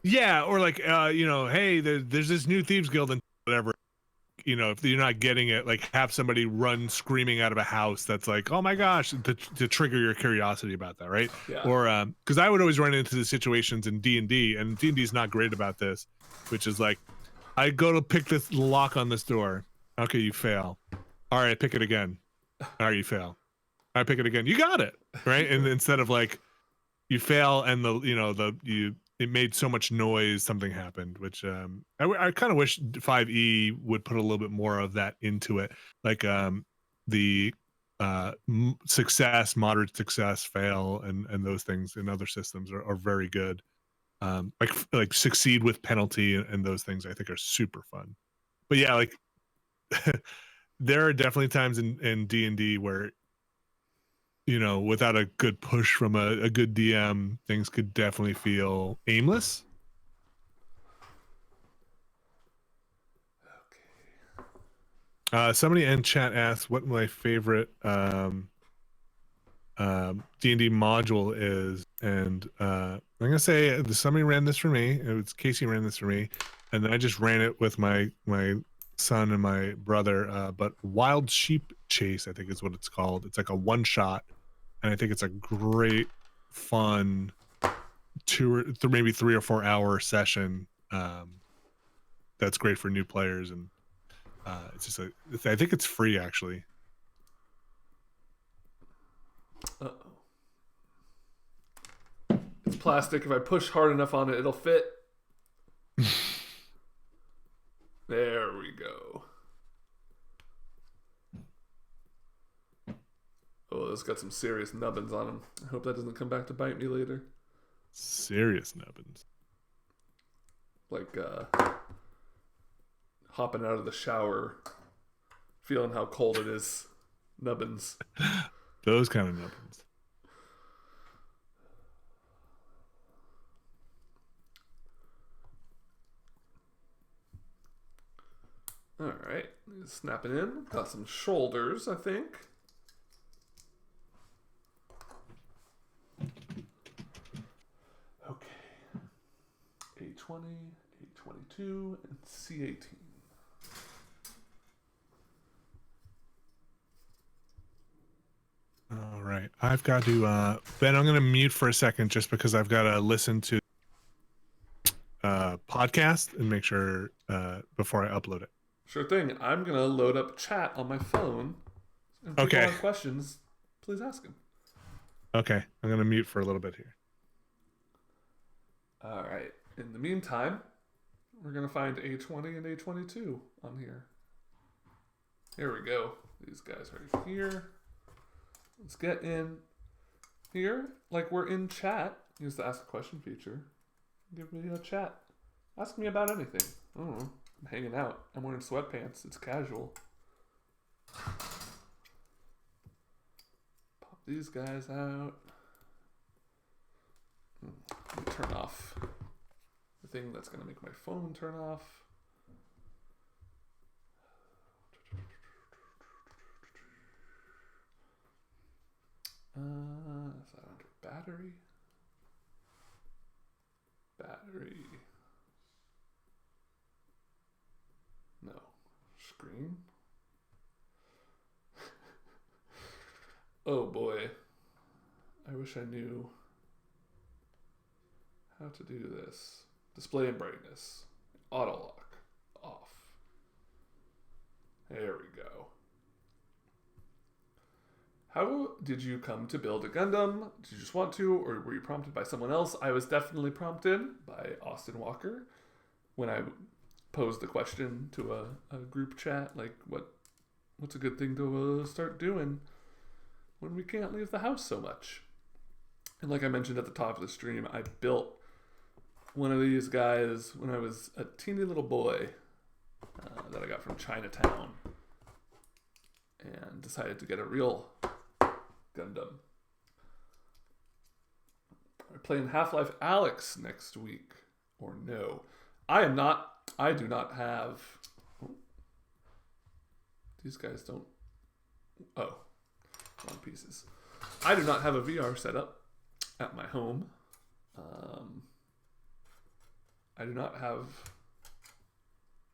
Yeah, or like hey, there's this new Thieves Guild and whatever. You know, if you're not getting it, like have somebody run screaming out of a house that's like, oh my gosh, to trigger your curiosity about that, right? Yeah. Or because I would always run into the situations in D&D, and D&D is not great about this, which is like, I go to pick this lock on this door. Okay, you fail. All right, pick it again. All right, you fail. All right, pick it again. You got it, right? And instead of like, you fail and it made so much noise, something happened, which I kind of wish 5e would put a little bit more of that into it. Like the success, moderate success, fail, and those things in other systems are very good. Like succeed with penalty and those things I think are super fun. But yeah, like there are definitely times in D&D where, you know, without a good push from a good DM, things could definitely feel aimless. Okay. Somebody in chat asked what my favorite D&D module is, and I'm gonna say somebody ran this for me. It was Casey ran this for me, and then I just ran it with my son and my brother. But Wild Sheep Chase, I think is what it's called. It's like a one shot. And I think it's a great, fun, maybe 3 or 4 hour session. That's great for new players, and it's just I think it's free actually. Uh-oh. It's plastic. If I push hard enough on it, it'll fit. There we go. Oh, it's got some serious nubbins on him. I hope that doesn't come back to bite me later. Serious nubbins. Like hopping out of the shower, feeling how cold it is. Nubbins. Those kind of nubbins. All right, snapping in. Got some shoulders, I think. Okay. A20, A22, and C18. All right, I've got to Ben, I'm going to mute for a second just because I've got to listen to podcast and make sure before I upload it. Sure thing. I'm going to load up chat on my phone. And if people have questions, please ask them. Okay, I'm going to mute for a little bit here. All right. In the meantime, we're going to find A20 and A22 on here. Here we go. These guys right here. Let's get in here. Like we're in chat. Use the ask a question feature. Give me a chat. Ask me about anything. I don't know. I'm hanging out. I'm wearing sweatpants. It's casual. Pop these guys out. Let me turn off the thing that's going to make my phone turn off. Is that under battery? Battery. No. Screen? Oh boy. I wish I knew how to do this. Display and brightness. Auto lock. Off. There we go. How did you come to build a Gundam? Did you just want to, or were you prompted by someone else? I was definitely prompted by Austin Walker when I posed the question to a group chat, like, what's a good thing to start doing when we can't leave the house so much? And like I mentioned at the top of the stream, I built one of these guys when I was a teeny little boy that I got from Chinatown, and decided to get a real Gundam. We're playing Half-Life Alyx next week, or no? I do not have. These guys don't. Oh, wrong pieces. I do not have a VR setup at my home. I do not have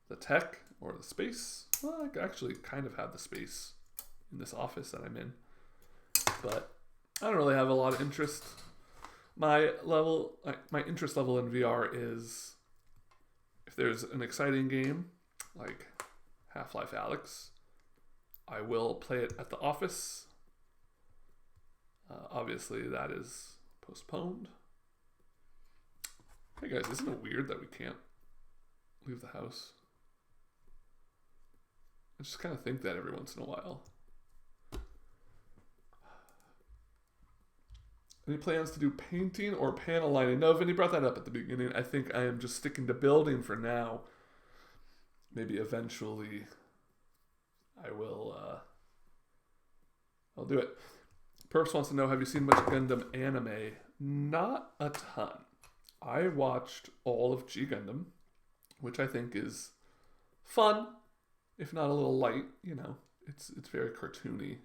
the tech or the space. Well, I actually kind of have the space in this office that I'm in, but I don't really have a lot of interest. My interest level in VR is if there's an exciting game like Half-Life Alyx, I will play it at the office. Obviously, that is postponed. Hey guys, isn't it weird that we can't leave the house? I just kind of think that every once in a while. Any plans to do painting or panel lining? No, Vinny brought that up at the beginning. I think I am just sticking to building for now. Maybe eventually I will, I'll do it. Perps wants to know, have you seen much Gundam anime? Not a ton. I watched all of G Gundam, which I think is fun, if not a little light. You know, it's very cartoony.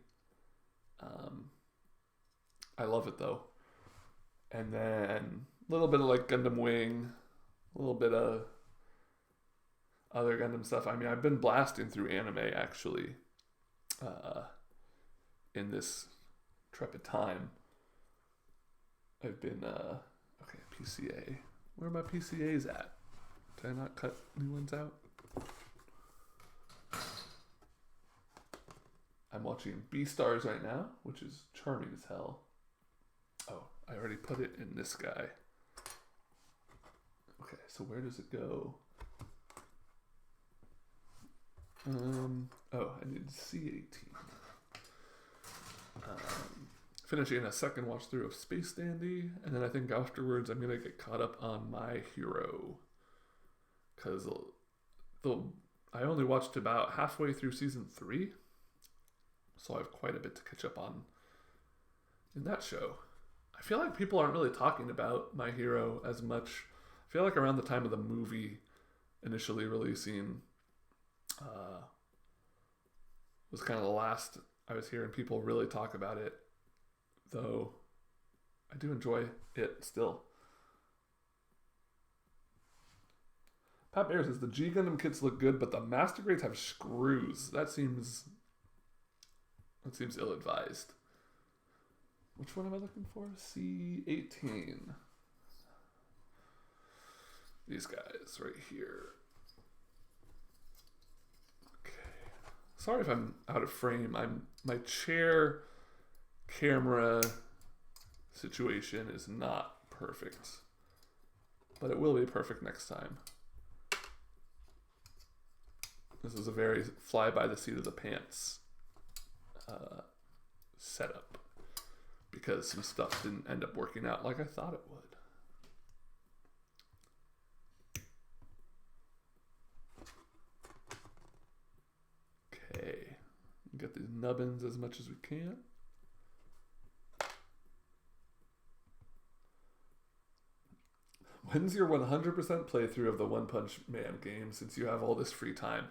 I love it though. And then a little bit of like Gundam Wing, a little bit of other Gundam stuff. I mean, I've been blasting through anime actually in this trepid time. I've been okay, PCA. Where are my PCAs at? Did I not cut new ones out? I'm watching Beastars right now, which is charming as hell. Oh, I already put it in this guy. Okay, so where does it go? Oh, I need C18. Finishing a second watch through of Space Dandy, and then I think afterwards I'm gonna get caught up on My Hero, because I only watched about halfway through season 3, so I have quite a bit to catch up on in that show. I feel like people aren't really talking about My Hero as much. I feel like around the time of the movie initially releasing was kind of the last I was hearing people really talk about it, though I do enjoy it still. Pat Bear says the G Gundam kits look good, but the master grades have screws. That seems ill-advised. Which one am I looking for? C18. These guys right here. Okay. Sorry if I'm out of frame. My chair camera situation is not perfect, but it will be perfect next time. This is a very fly by the seat of the pants setup, because some stuff didn't end up working out like I thought it would. Okay, get these nubbins as much as we can. when's your 100% playthrough of the One Punch Man game since you have all this free time?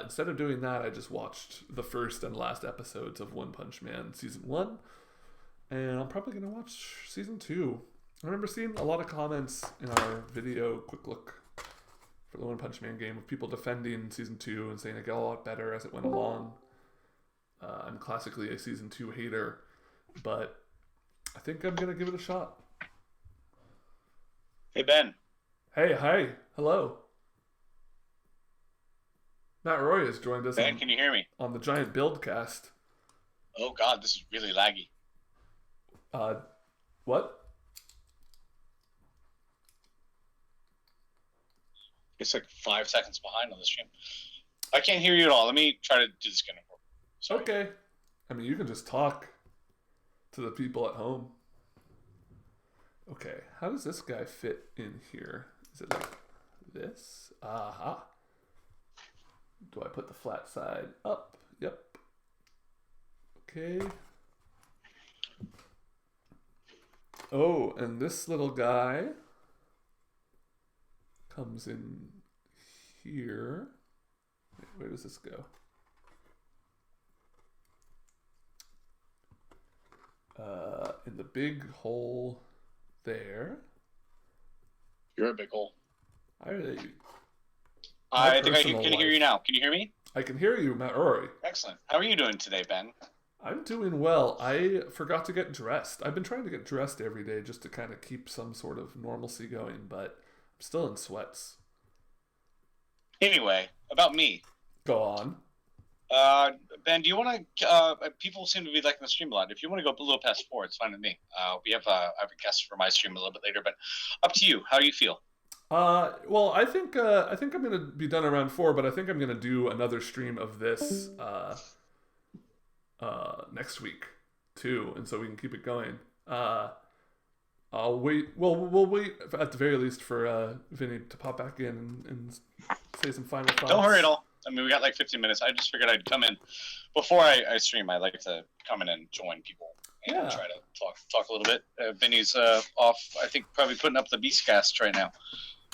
Instead of doing that, I just watched the first and last episodes of One Punch Man Season 1. And I'm probably going to watch Season 2. I remember seeing a lot of comments in our video quick look for the One Punch Man game of people defending Season 2 and saying it got a lot better as it went along. I'm classically a Season 2 hater, but I think I'm going to give it a shot. Hey, Ben. Hey, hi. Hello. Matt Rorie has joined us Ben, can you hear me? on the Giant Buildcast. Oh, God, this is really laggy. What? It's like 5 seconds behind on the stream. I can't hear you at all. Let me try to do this again. Sorry. Okay. I mean, you can just talk to the people at home. Okay, how does this guy fit in here? Is it like this? Aha. Do I put the flat side up? Yep. Okay. Oh, and this little guy comes in here. Wait, where does this go? In the big hole there. You're a big hole. I think I can hear you now. Can you hear me? I can hear you, Matt Rorie. Excellent. How are you doing today, Ben? I'm doing well. I forgot to get dressed. I've been trying to get dressed every day just to kind of keep some sort of normalcy going, but I'm still in sweats. Anyway, about me. Go on. Ben, do you want to? People seem to be liking the stream a lot. If you want to go a little past 4, it's fine with me. I have a guest for my stream a little bit later, but up to you. How do you feel? Well, I think I'm gonna be done around 4, but I think I'm gonna do another stream of this next week too, and so we can keep it going. I'll wait. Well, we'll wait at the very least for Vinny to pop back in and say some final thoughts. Don't hurry at all. I mean, we got like 15 minutes. I just figured I'd come in before I stream. I like to come in and join people and try to talk a little bit. Vinny's off. I think probably putting up the Beastcast right now.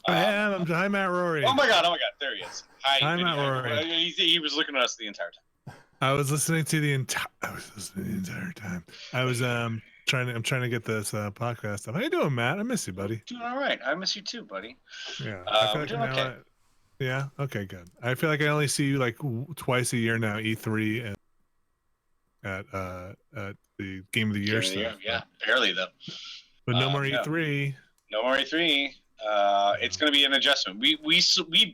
Hi, Matt Rorie. Oh my god! There he is. Hi, Vinny. Matt Rorie. He was looking at us the entire time. I was listening the entire time. I was I'm trying to get this podcast up. How you doing, Matt? I miss you, buddy. Doing all right. I miss you too, buddy. Yeah. We're doing okay. Yeah. Okay. Good. I feel like I only see you like twice a year now. E3 and at the Game of the Year stuff. Yeah, barely though. But no more E3. No more E3. It's going to be an adjustment. We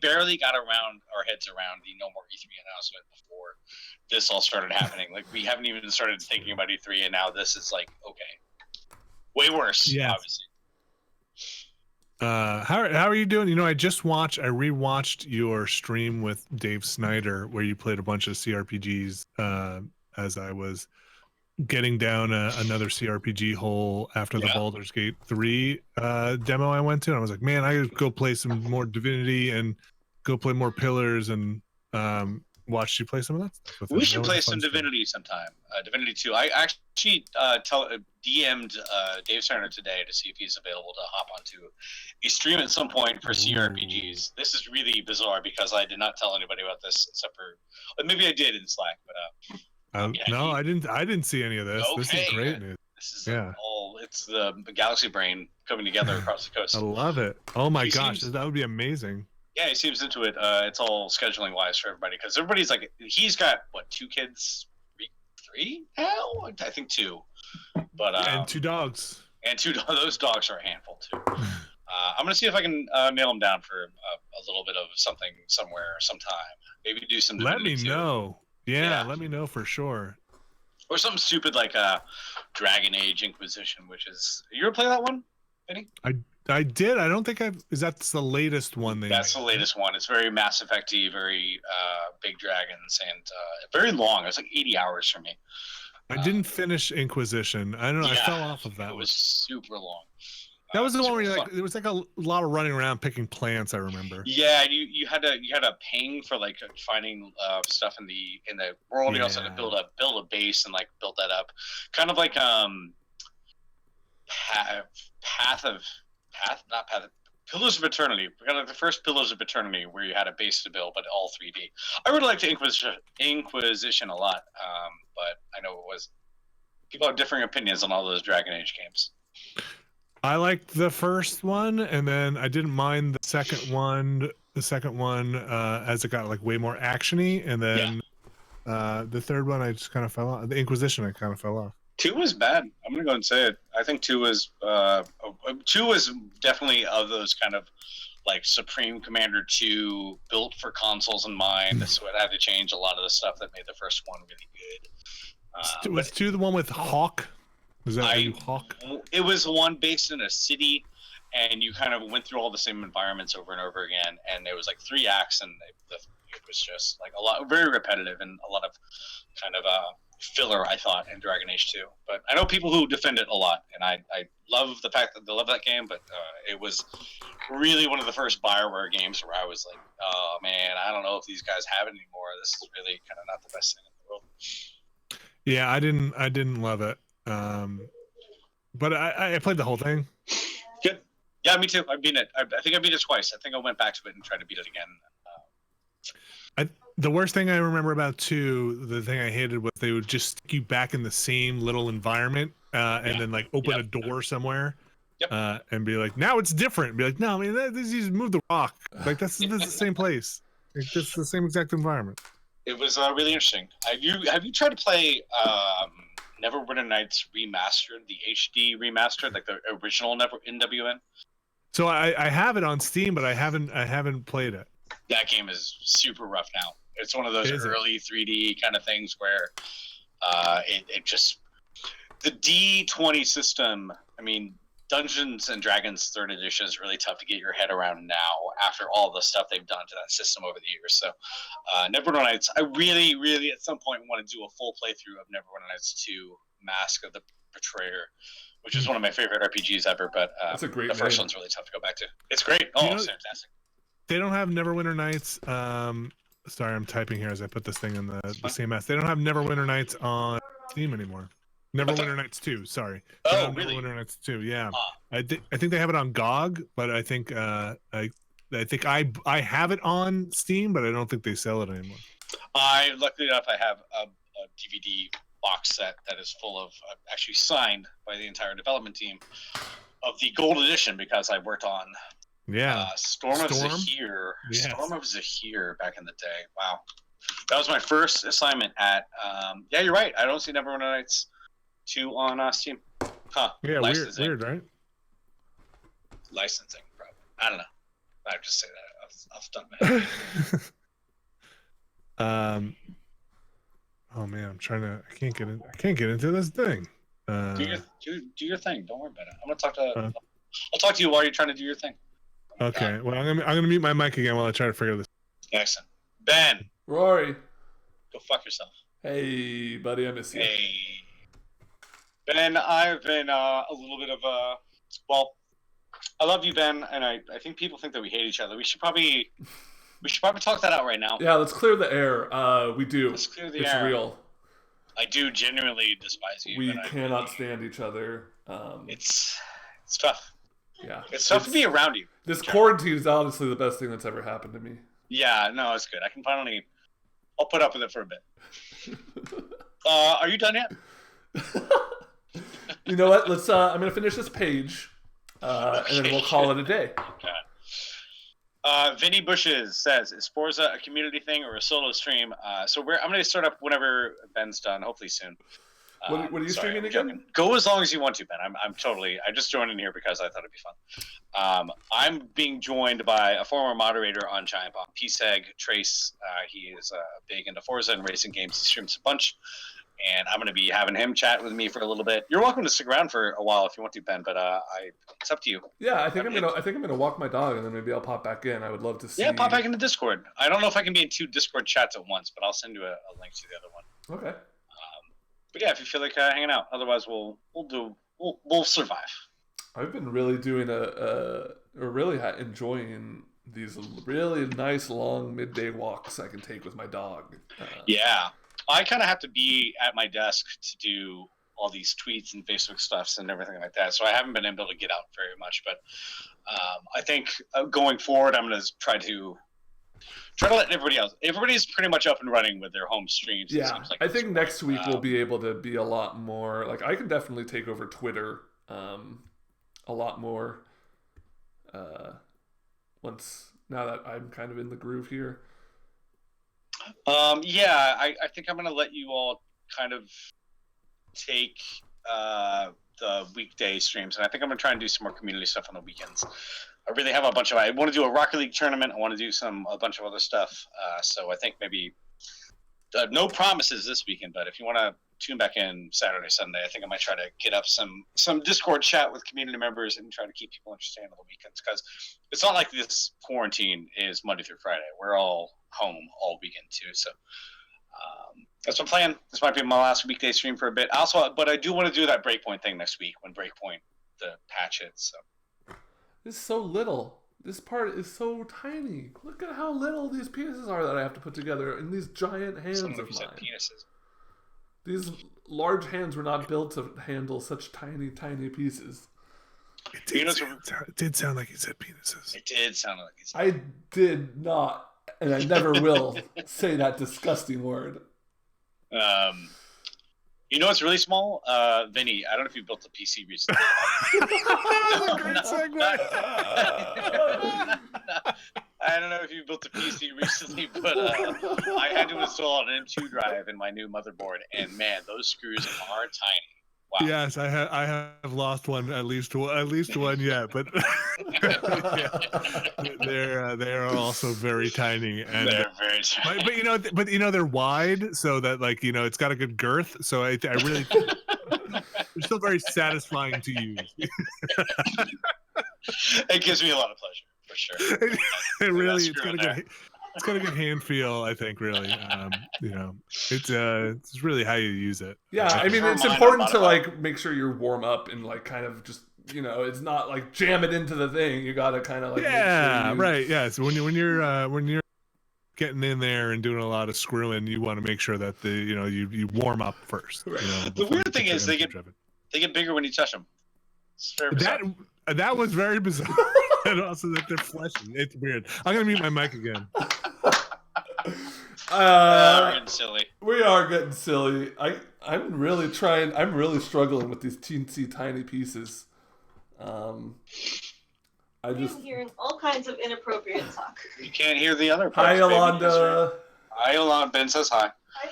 barely got around our heads around the no more E3 announcement before this all started happening. Like we haven't even started thinking about E3, and now this is like okay, way worse. Yeah. Obviously. How are you doing? You know, I rewatched your stream with Dave Snyder where you played a bunch of CRPGs as I was getting down another CRPG hole after the Baldur's Gate 3 demo I went to. And I was like, man, I gotta go play some more Divinity and go play more Pillars and watch you play some of that stuff. We should play some Divinity sometime. Divinity 2. I actually DM'd Dave Cerner today to see if he's available to hop onto a stream at some point for CRPGs. This is really bizarre because I did not tell anybody about this except for maybe I did in Slack, but no, I didn't see any of this. Okay, this is great news. This is it's the Galaxy Brain coming together across the coast. I love it. Oh my gosh, that would be amazing. Yeah, he seems into it. It's all scheduling wise for everybody because everybody's like, he's got what, 2 kids, 3 now? I think 2. But and 2 dogs. And 2 those dogs are a handful too. I'm gonna see if I can nail them down for a little bit of something somewhere, sometime. Maybe do some. Let me know. Yeah, let me know for sure. Or something stupid like Dragon Age Inquisition, which is. You ever play that one, Vinny? I did. I don't think that's the latest one That's the latest one. It's very Mass Effect-y, very big dragons, and very long. It was like 80 hours for me. I didn't finish Inquisition. I don't know. I fell off of that. It was super long. That was the one where you're like, there was like a lot of running around picking plants. I remember. Yeah, you had to ping for like finding stuff in the world. You also had to build a base and like build that up, kind of like Pillars of Eternity. We got like the first Pillars of Eternity where you had a base to build, but all 3D. I really liked Inquisition a lot, but I know it was people have differing opinions on all those Dragon Age games. I liked the first one, and then I didn't mind the second one. The second one, as it got like way more actiony, and then the third one, I just kind of fell off. The Inquisition, I kind of fell off. 2 was bad. I'm gonna go and say it. I think 2 was definitely of those kind of like Supreme Commander 2 built for consoles in mind, so it had to change a lot of the stuff that made the first one really good. Was 2 the one with Hawk? Was that Hawk? It was one based in a city, and you kind of went through all the same environments over and over again, and there was like 3 acts, and it was just like a lot, very repetitive, and a lot of kind of filler, I thought, in Dragon Age 2. But I know people who defend it a lot, and I love the fact that they love that game, but it was really one of the first BioWare games where I was like, oh man, I don't know if these guys have it anymore. This is really kind of not the best thing in the world. Yeah, I didn't love it. But I played the whole thing. Good. Yeah, me too. I've beaten it. I think I beat it twice. I think I went back to it and tried to beat it again. The worst thing I remember about 2, the thing I hated was they would just stick you back in the same little environment and then like open a door somewhere and be like, now it's different. Be like, no, I mean, this you just move the rock. Like this is the same place. Like, this is the same exact environment. It was really interesting. Have you tried to play Neverwinter Nights Remastered, the HD Remastered, like the original NWN? So I have it on Steam, but I haven't played it. That game is super rough now. It's one of those early 3D kind of things where it just the D20 system. I mean, Dungeons and Dragons 3rd Edition is really tough to get your head around now after all the stuff they've done to that system over the years. So, Neverwinter Nights, I really, really at some point want to do a full playthrough of Neverwinter Nights 2: Mask of the Betrayer, which is one of my favorite RPGs ever. But that's a great the first name. one's really tough to go back to. It's great. Oh, it's fantastic. They don't have Neverwinter Nights. Sorry, I'm typing here as I put this thing in the same mess. They don't have Neverwinter Nights on Steam anymore. Neverwinter Nights 2. Sorry. Oh, really? Neverwinter Nights 2. Yeah. I think they have it on GOG, but I think I have it on Steam, but I don't think they sell it anymore. Luckily enough, I have a DVD box set that is full of actually signed by the entire development team of the Gold Edition because I worked on. Storm of Zahir. Yes. Storm of Zahir back in the day. Wow. That was my first assignment at yeah, you're right. I don't see Neverwinter Nights 2 on Steam. Huh. Yeah, weird, right? Licensing, probably. I don't know. I just say that off the top of my head. Oh man, I can't get into this thing. Do your thing. Don't worry about it. I'm gonna talk to I'll talk to you while you're trying to do your thing. Okay. Well, I'm gonna mute my mic again while I try to figure this. Excellent. Ben. Rory. Go fuck yourself. Hey, buddy, I miss you. Hey. Ben, I've been a little bit of a... Well, I love you, Ben, and I think people think that we hate each other. We should probably talk that out right now. Yeah, let's clear the air. We do. Let's clear the it's air. real. I do genuinely despise you. We cannot stand each other. It's tough. Yeah. It's tough to be around you. This quarantine is honestly the best thing that's ever happened to me. Yeah, no, it's good. I'll put up with it for a bit. Are you done yet? You know what? Let's. I'm gonna finish this page, and then we'll call it a day. Okay. Vinny Bushes says, "Is Forza a community thing or a solo stream?" So I'm gonna start up whenever Ben's done. Hopefully soon. What are you streaming again? Go as long as you want to, Ben. I just joined in here because I thought it'd be fun. I'm being joined by a former moderator on Giant Bomb, PSEG, Trace. He is big into Forza and racing games. He streams a bunch. And I'm going to be having him chat with me for a little bit. You're welcome to stick around for a while if you want to, Ben. But it's up to you. Yeah, I think I'm gonna walk my dog, and then maybe I'll pop back in. I would love to see. Yeah, pop back into Discord. I don't know if I can be in 2 Discord chats at once, but I'll send you a link to the other one. Okay. But yeah, if you feel like hanging out, otherwise we'll survive. I've been really doing enjoying these really nice long midday walks I can take with my dog. Yeah. I kind of have to be at my desk to do all these tweets and Facebook stuffs and everything like that. So I haven't been able to get out very much, but I think going forward, I'm going to try to let everybody else. Everybody's pretty much up and running with their home streams. It Yeah, seems like I at this think point. next week we'll be able to be a lot more. Like, I can definitely take over Twitter a lot more once now that I'm kind of in the groove here. Yeah, I think I'm going to let you all kind of take the weekday streams, and I think I'm going to try and do some more community stuff on the weekends. I really have a bunch of. I want to do a Rocket League tournament. I want to do a bunch of other stuff. So I think maybe no promises this weekend, but if you want to tune back in Saturday, Sunday, I think I might try to get up some Discord chat with community members and try to keep people interested on the weekends, because it's not like this quarantine is Monday through Friday. We're all home all weekend too. So that's my plan. This might be my last weekday stream for a bit. But I do want to do that Breakpoint thing next week when Breakpoint the patch hits. So. This is so little. This part is so tiny. Look at how little these pieces are that I have to put together in these giant hands of mine. Penises. These large hands were not built to handle such tiny, tiny pieces. It did sound like he said penises. It did sound like he said. I did not, and I never will say that disgusting word. You know what's really small? Vinny, I don't know if you built a PC recently. That's a great segue. I don't know if you built a PC recently, but I had to install an M2 drive in my new motherboard, and man, those screws are tiny. Wow. Yes, I have lost one at least one yet, but yeah, they are also very tiny, and They're very tiny. but they're wide, so that it's got a good girth. So I really they're still very satisfying to use. It gives me a lot of pleasure, for sure. It's got a good hand feel, I think. Really, it's really how you use it. Yeah, I mean, it's important to make sure you warm up and kind of just it's not like jam it into the thing. You gotta kind of right. Yeah, so when you're getting in there and doing a lot of screwing, you want to make sure that you warm up first. Right. The weird thing is they get bigger when you touch them. It's very bizarre. That was very bizarre. And also that they're fleshy. It's weird. I'm gonna mute my mic again. We're getting silly. We are getting silly. I'm really struggling with these teensy tiny pieces. I'm hearing all kinds of inappropriate talk. You can't hear the other parts. Hi, Yolanda. Hi, Yolanda. Ben says hi. Hi,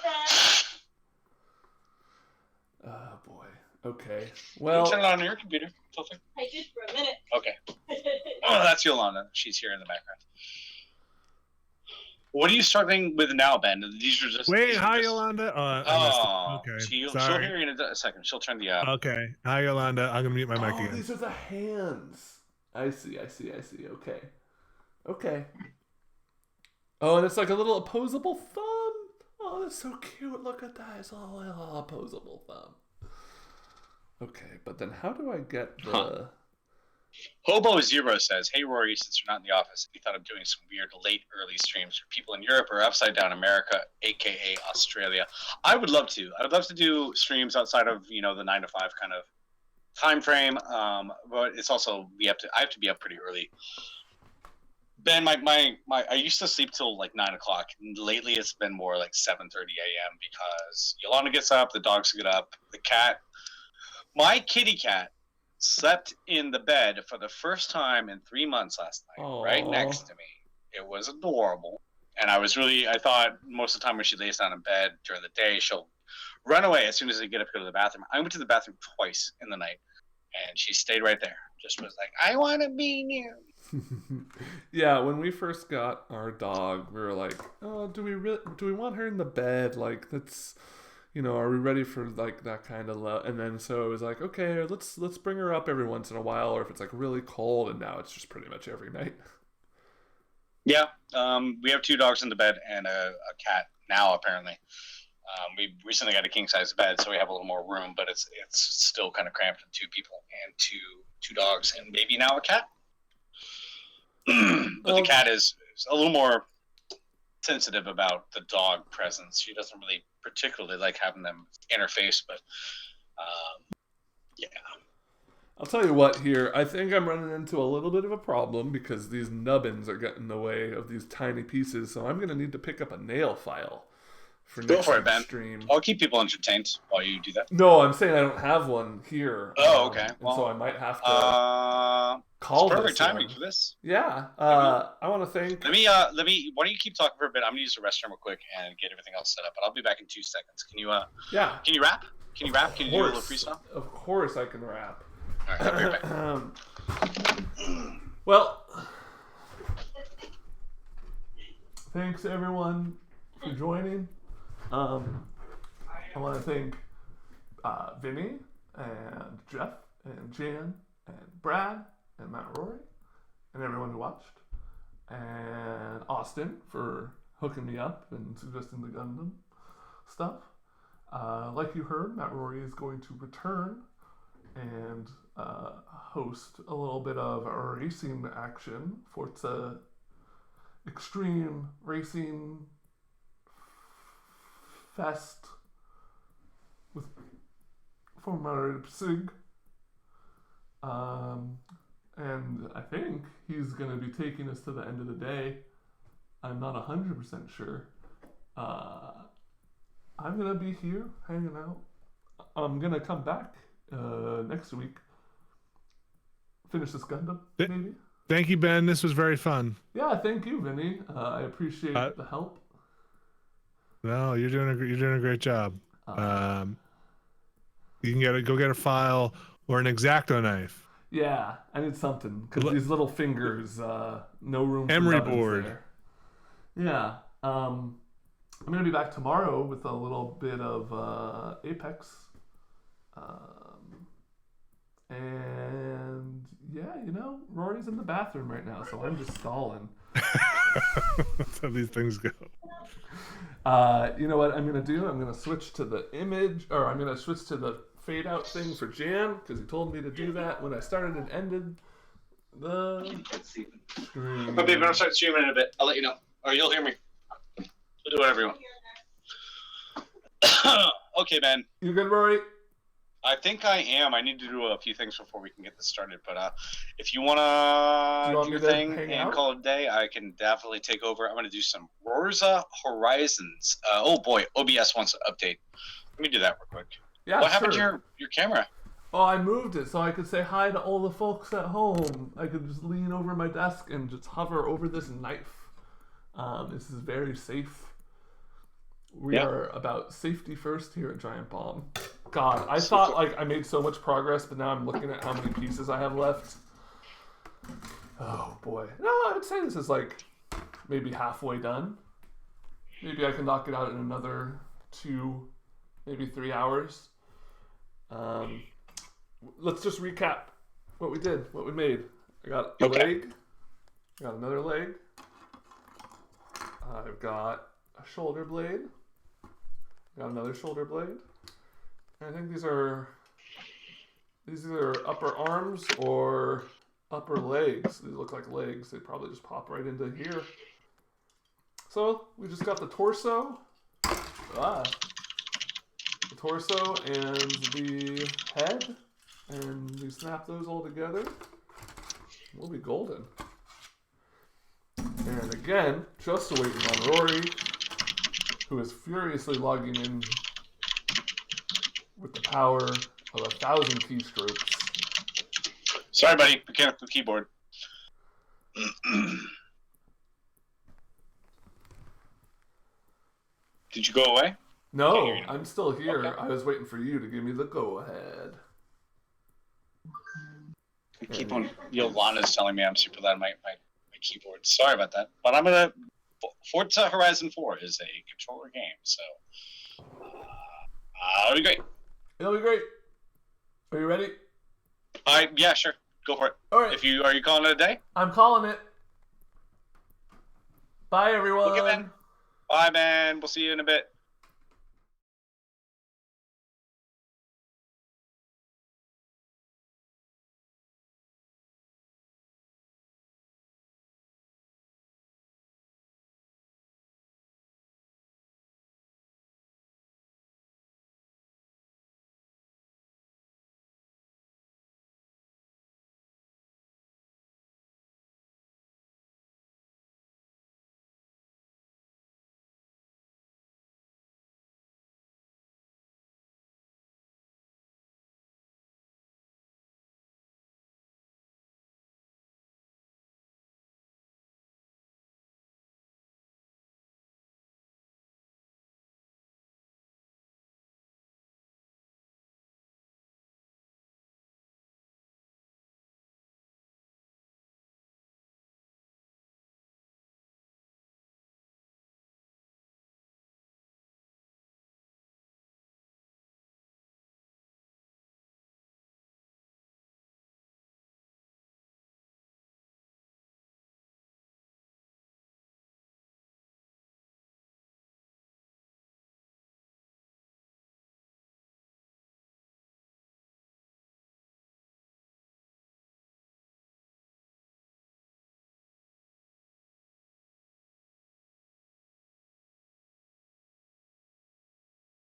Ben. Oh boy. Okay. Well, turn it on your computer. I did for a minute. Okay. Oh, that's Yolanda. She's here in the background. What are you struggling with now, Ben? These are just. Wait, hi, Yolanda. Okay. She'll Sorry. hear you in a second. She'll turn the. Okay. Hi, Yolanda. I'm gonna mute my mic again. These are the hands. I see. Okay. Oh, and it's like a little opposable thumb. Oh, that's so cute. Look at that. It's a little opposable thumb. Okay, but then how do I get the... Hobo Zero says, "Hey Rory, since you're not in the office, we thought of doing some weird late early streams for people in Europe or upside down America, aka Australia." I would love to. I'd love to do streams outside of the 9 to 5 kind of time frame. But it's also I have to be up pretty early. Ben, I used to sleep till 9 o'clock. Lately, it's been more like 7:30 a.m. because Yolanda gets up, the dogs get up, the cat. My kitty cat slept in the bed for the first time in 3 months last night, right next to me. It was adorable. And I thought most of the time when she lays down in bed during the day, she'll run away as soon as I get up to go to the bathroom. I went to the bathroom twice in the night, and she stayed right there. Just was like, I want to be near you. Yeah, when we first got our dog, we were like, oh, do we want her in the bed? That's... are we ready for that kind of love? And then so it was like, okay, let's bring her up every once in a while, or if it's really cold. And now it's just pretty much every night. Yeah, we have 2 dogs in the bed and a cat now. Apparently, we recently got a king size bed, so we have a little more room, but it's still kind of cramped with 2 people and two dogs and maybe now a cat. But the cat is a little more sensitive about the dog presence. She doesn't really particularly like having them interface, but yeah. I'll tell you what here. I think I'm running into a little bit of a problem because these nubbins are getting in the way of these tiny pieces. So I'm going to need to pick up a nail file for Go next for it, Ben. stream. I'll keep people entertained while you do that. No, I'm saying I don't have one here. Oh, okay. And Well, so I might have to call it's perfect this timing one. for this. Yeah. I want to thank. Let me. Why don't you keep talking for a bit? I'm gonna use the restroom real quick and get everything else set up. But I'll be back in 2 seconds. Can you? Yeah. Can you rap? Can you rap? Can you do a little freestyle? Of course, I can rap. All right. I'll be right back. Well, thanks everyone for joining. I want to thank Vinny and Jeff and Jan and Brad and Matt Rorie and everyone who watched, and Austin for hooking me up and suggesting the Gundam stuff. Like you heard, Matt Rorie is going to return and host a little bit of a racing action. Forza Extreme Racing Fest with Formulated Sig. And I think he's going to be taking us to the end of the day. I'm not 100% sure. I'm going to be here hanging out. I'm going to come back next week. Finish this Gundam, maybe. Thank you, Ben. This was very fun. Yeah, thank you, Vinny. I appreciate the help. No, you're doing a great job. You can go get a file or an X-Acto knife. Yeah, I need something because these little fingers, no room for Emery nubbins board. there. Yeah, I'm gonna be back tomorrow with a little bit of Apex, and yeah, Rorie's in the bathroom right now, so I'm just stalling. That's how these things go. You know what I'm gonna do? I'm gonna switch to the image, or I'm gonna switch to the fade out thing for Jan because he told me to do that when I started and ended the stream. But babe, I'll start streaming in a bit. I'll let you know, or you'll hear me. We'll do whatever you want. Okay, man. You good, Rorie? I think I am. I need to do a few things before we can get this started. But if you wanna do your thing and call it a day, I can definitely take over. I'm gonna do some Forza Horizons. Oh boy, OBS wants an update. Let me do that real quick. Yeah, what happened to your camera? Oh, I moved it so I could say hi to all the folks at home. I could just lean over my desk and just hover over this knife. This is very safe. We are about safety first here at Giant Bomb. God, I thought I made so much progress, but now I'm looking at how many pieces I have left. Oh boy. No, I would say this is maybe halfway done. Maybe I can knock it out in another 2, maybe 3 hours. Let's just recap what we did, what we made. I got a leg. I got another leg. I've got a shoulder blade. Got another shoulder blade. And I think these are either upper arms or upper legs. These look like legs. They probably just pop right into here. So we just got the torso. The torso and the head. And we snap those all together. We'll be golden. And again, just waiting on Rorie, who is furiously logging in with the power of 1,000 keystrokes. Sorry, buddy. Mechanical keyboard. Did you go away? No, I'm still here. Okay. I was waiting for you to give me the go-ahead. I keep on. Yolana's telling me I'm super loud. My keyboard. Sorry about that. But I'm gonna. Forza Horizon 4 is a controller game, so it'll be great. It'll be great. Are you ready? Yeah, sure. Go for it. All right. Are you calling it a day? I'm calling it. Bye, everyone. Okay, man. Bye, man. We'll see you in a bit.